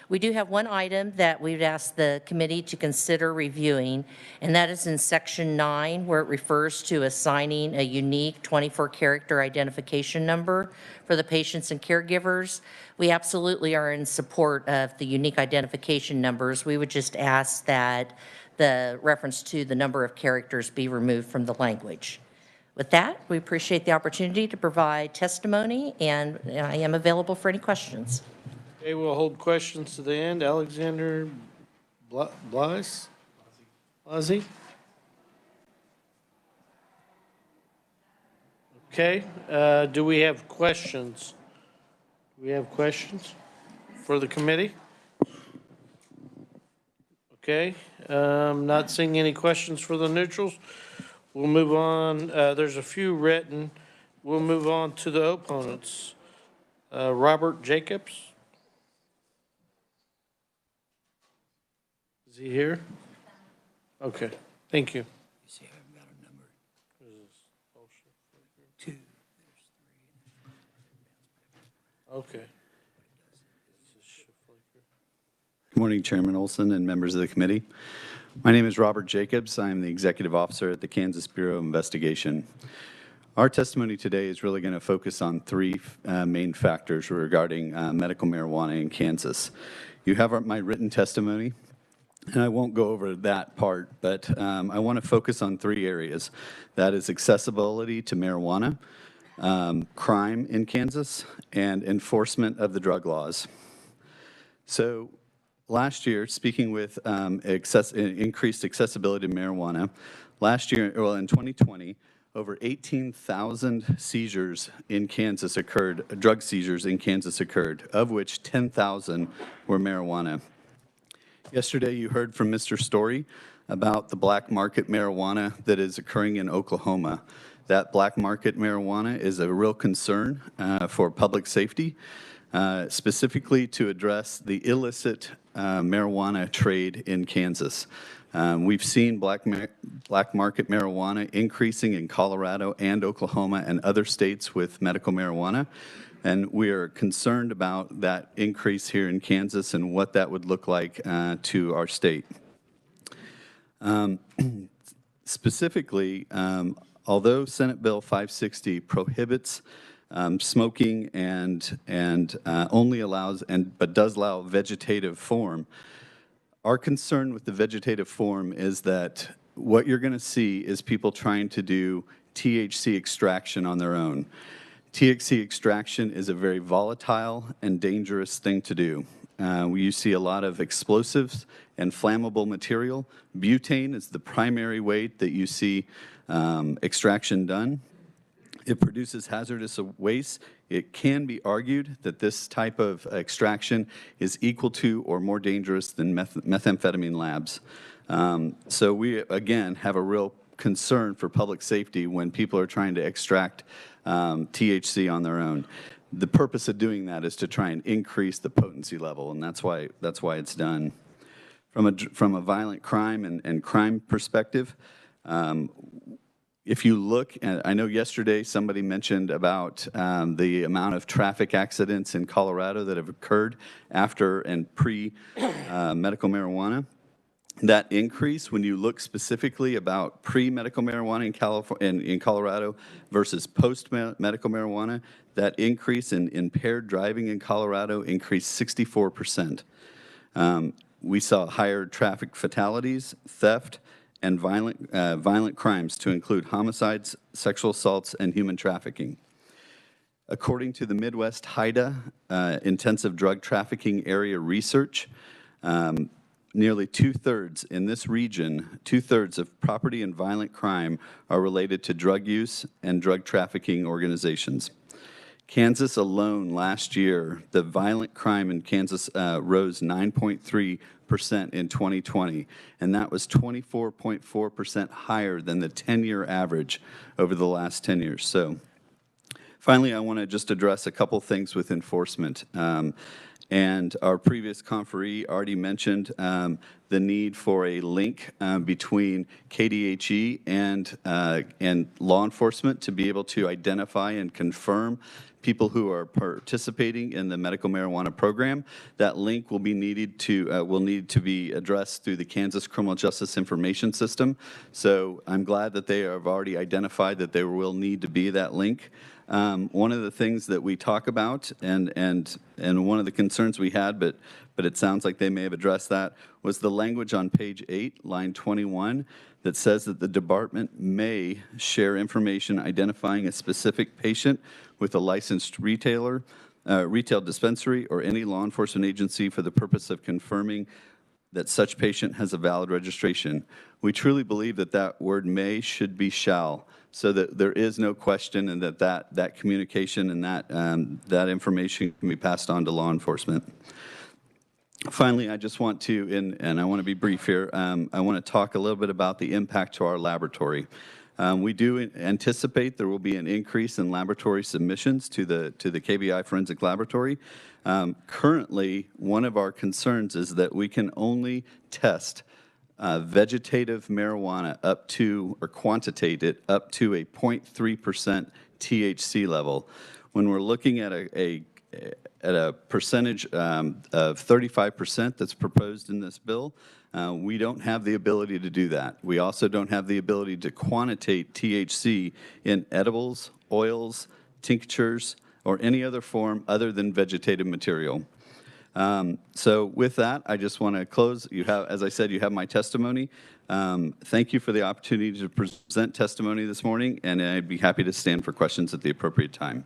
We do have one item that we've asked the committee to consider reviewing, and that is in Section 9, where it refers to assigning a unique 24-character identification number for the patients and caregivers. We absolutely are in support of the unique identification numbers. We would just ask that the reference to the number of characters be removed from the language. With that, we appreciate the opportunity to provide testimony, and I am available for any questions. Okay, we'll hold questions to the end. Alexander Blas? Ozzy? Okay, do we have questions? Do we have questions for the committee? Okay, not seeing any questions for the neutrals. We'll move on. There's a few written. We'll move on to the opponents. Robert Jacobs. Is he here? Okay, thank you. Okay. Good morning, Chairman Olson and members of the committee. My name is Robert Jacobs. I am the Executive Officer at the Kansas Bureau of Investigation. Our testimony today is really going to focus on three main factors regarding medical marijuana in Kansas. You have my written testimony, and I won't go over that part, but I want to focus on three areas. That is accessibility to marijuana, crime in Kansas, and enforcement of the drug laws. So last year, speaking with increased accessibility to marijuana, last year, well, in 2020, over 18,000 seizures in Kansas occurred, drug seizures in Kansas occurred, of which 10,000 were marijuana. Yesterday, you heard from Mr. Story about the black market marijuana that is occurring in Oklahoma. That black market marijuana is a real concern for public safety, specifically to address the illicit marijuana trade in Kansas. We've seen black market marijuana increasing in Colorado and Oklahoma and other states with medical marijuana. And we are concerned about that increase here in Kansas and what that would look like to our state. Specifically, although Senate Bill 560 prohibits smoking and only allows, but does allow vegetative form, our concern with the vegetative form is that what you're going to see is people trying to do THC extraction on their own. THC extraction is a very volatile and dangerous thing to do. You see a lot of explosives and flammable material. Butane is the primary way that you see extraction done. It produces hazardous waste. It can be argued that this type of extraction is equal to or more dangerous than methamphetamine labs. So we, again, have a real concern for public safety when people are trying to extract THC on their own. The purpose of doing that is to try and increase the potency level, and that's why it's done. From a violent crime and crime perspective, if you look, and I know yesterday somebody mentioned about the amount of traffic accidents in Colorado that have occurred after and pre-medical marijuana. That increase, when you look specifically about pre-medical marijuana in Colorado versus post-medical marijuana, that increase in impaired driving in Colorado increased 64%. We saw higher traffic fatalities, theft, and violent crimes to include homicides, sexual assaults, and human trafficking. According to the Midwest HIDA Intensive Drug Trafficking Area Research, nearly two-thirds in this region, two-thirds of property and violent crime are related to drug use and drug trafficking organizations. Kansas alone last year, the violent crime in Kansas rose 9.3% in 2020, and that was 24.4% higher than the 10-year average over the last 10 years. So finally, I want to just address a couple things with enforcement. And our previous conferee already mentioned the need for a link between KDHE and law enforcement to be able to identify and confirm people who are participating in the medical marijuana program. That link will need to be addressed through the Kansas Criminal Justice Information System. So I'm glad that they have already identified that there will need to be that link. One of the things that we talk about and one of the concerns we had, but it sounds like they may have addressed that, was the language on page 8, line 21, that says that the department may share information identifying a specific patient with a licensed retail dispensary, or any law enforcement agency for the purpose of confirming that such patient has a valid registration. We truly believe that that word may should be shall, so that there is no question, and that communication and that information can be passed on to law enforcement. Finally, I just want to, and I want to be brief here, I want to talk a little bit about the impact to our laboratory. We do anticipate there will be an increase in laboratory submissions to the KBI Forensic Laboratory. Currently, one of our concerns is that we can only test vegetative marijuana up to, or quantitate it up to a 0.3% THC level. When we're looking at a percentage of 35% that's proposed in this bill, we don't have the ability to do that. We also don't have the ability to quantitate THC in edibles, oils, tinctures, or any other form other than vegetative material. So with that, I just want to close. You have, as I said, you have my testimony. Thank you for the opportunity to present testimony this morning, and I'd be happy to stand for questions at the appropriate time.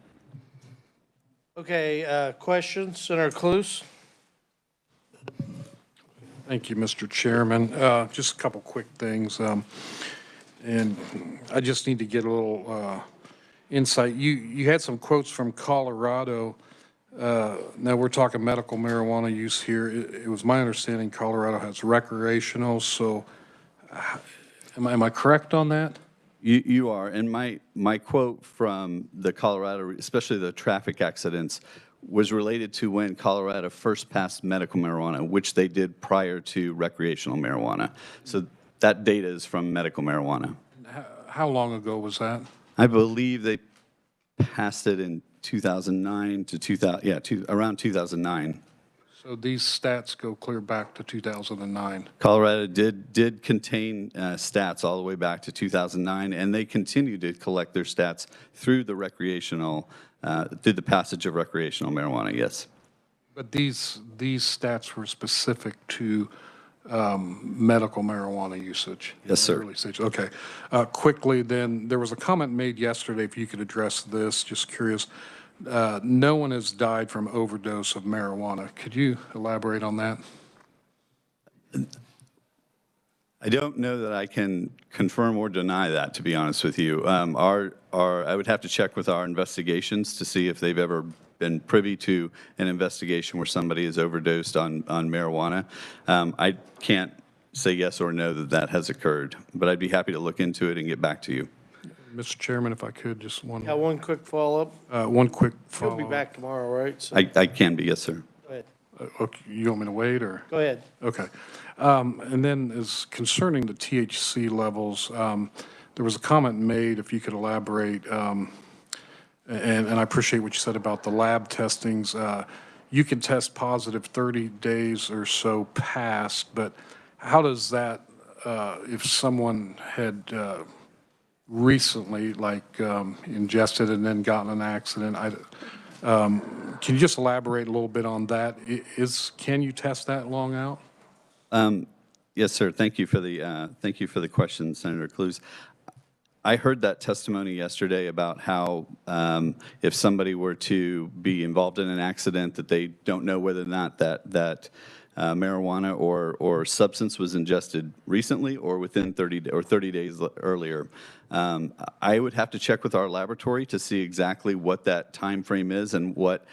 Okay, questions, Senator Cluse? Thank you, Mr. Chairman. Just a couple quick things. And I just need to get a little insight. You had some quotes from Colorado. Now we're talking medical marijuana use here. It was my understanding Colorado has recreational, so am I correct on that? You are, and my quote from the Colorado, especially the traffic accidents, was related to when Colorado first passed medical marijuana, which they did prior to recreational marijuana. So that data is from medical marijuana. How long ago was that? I believe they passed it in 2009 to around 2009. So these stats go clear back to 2009. Colorado did contain stats all the way back to 2009, and they continue to collect their stats through the recreational, through the passage of recreational marijuana, yes. But these stats were specific to medical marijuana usage? Yes, sir. Early stage, okay. Quickly then, there was a comment made yesterday, if you could address this, just curious. No one has died from overdose of marijuana. Could you elaborate on that? I don't know that I can confirm or deny that, to be honest with you. I would have to check with our investigations to see if they've ever been privy to an investigation where somebody has overdosed on marijuana. I can't say yes or no that that has occurred, but I'd be happy to look into it and get back to you. Mr. Chairman, if I could, just one. Got one quick follow-up. One quick You'll follow-up. be back tomorrow, right? So- I can be, yes, sir. Go ahead. Okay, you want me to wait, or? Go ahead. Okay. And then as concerning the THC levels, there was a comment made, if you could elaborate, and I appreciate what you said about the lab testings. You can test positive 30 days or so past, but how does that, if someone had recently, like, ingested and then gotten an accident, can you just elaborate a little bit on that? Can you test that long out? Yes, sir. Thank you for the question, Senator Clues. I heard that testimony yesterday about how if somebody were to be involved in an accident, that they don't know whether or not that marijuana or substance was ingested recently or within 30 days earlier. I would have to check with our laboratory to see exactly what that time frame is and what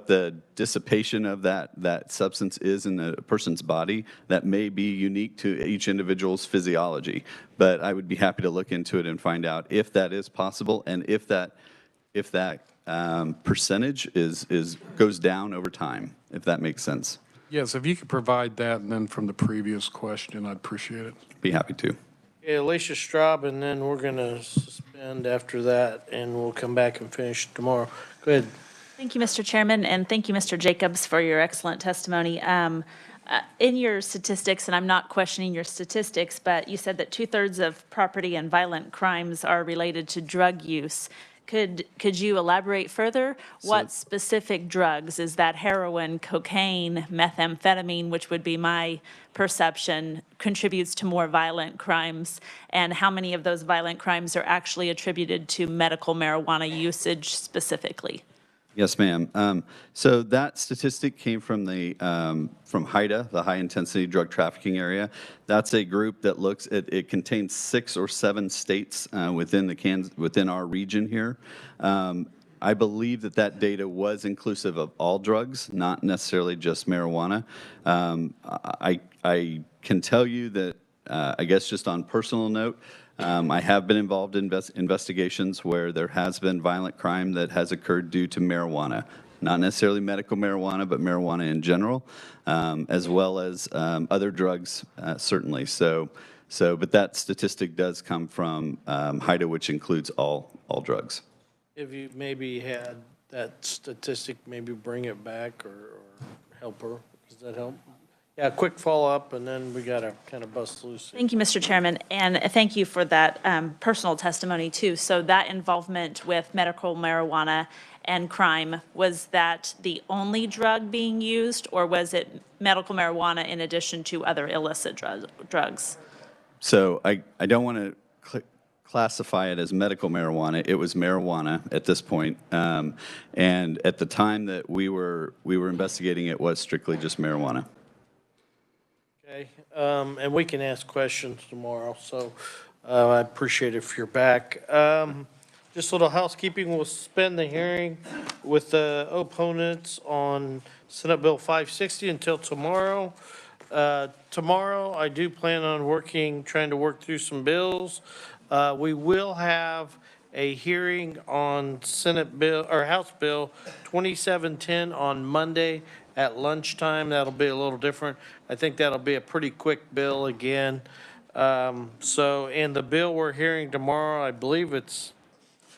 the dissipation of that substance is in the person's body. That may be unique to each individual's physiology. But I would be happy to look into it and find out if that is possible and if that percentage goes down over time, if that makes sense. Yes, if you could provide that, and then from the previous question, I'd appreciate it. Be happy to. Yeah, Alicia Straub, and then we're going to suspend after that, and we'll come back and finish tomorrow. Go ahead. Thank you, Mr. Chairman, and thank you, Mr. Jacobs, for your excellent testimony. In your statistics, and I'm not questioning your statistics, but you said that 2/3 of property and violent crimes are related to drug use. Could you elaborate further? What specific drugs? Is that heroin, cocaine, methamphetamine, which would be my perception, contributes to more violent crimes? And how many of those violent crimes are actually attributed to medical marijuana usage specifically? Yes, ma'am. So that statistic came from from HIDTA, the High Intensity Drug Trafficking Area. That's a group that looks at, it contains 6 or 7 states within our region here. I believe that data was inclusive of all drugs, not necessarily just marijuana. I can tell you that, I guess just on personal note, I have been involved in investigations where there has been violent crime that has occurred due to marijuana. Not necessarily medical marijuana, but marijuana in general, as well as other drugs, certainly. But that statistic does come from HIDTA, which includes all drugs. If you maybe had that statistic, maybe bring it back or help her. Does that help? Yeah, quick follow-up, and then we got to kind of bust loose. Thank you, Mr. Chairman, and thank you for that personal testimony, too. So that involvement with medical marijuana and crime, was that the only drug being used, or was it medical marijuana in addition to other illicit drugs? So I don't want to classify it as medical marijuana. It was marijuana at this point. And at the time that we were investigating, it was strictly just marijuana. Okay, and we can ask questions tomorrow, so I appreciate it if you're back. Just a little housekeeping, we'll suspend the hearing with the opponents on Senate Bill 560 until tomorrow. Tomorrow, I do plan on trying to work through some bills. We will have a hearing on Senate Bill, or House Bill 2710 on Monday at lunchtime. That'll be a little different. I think that'll be a pretty quick bill again. And the bill we're hearing tomorrow, I believe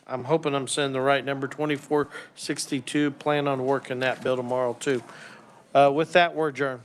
I'm hoping I'm saying the right number, 2462. Plan on working that bill tomorrow too. With that, we're adjourned.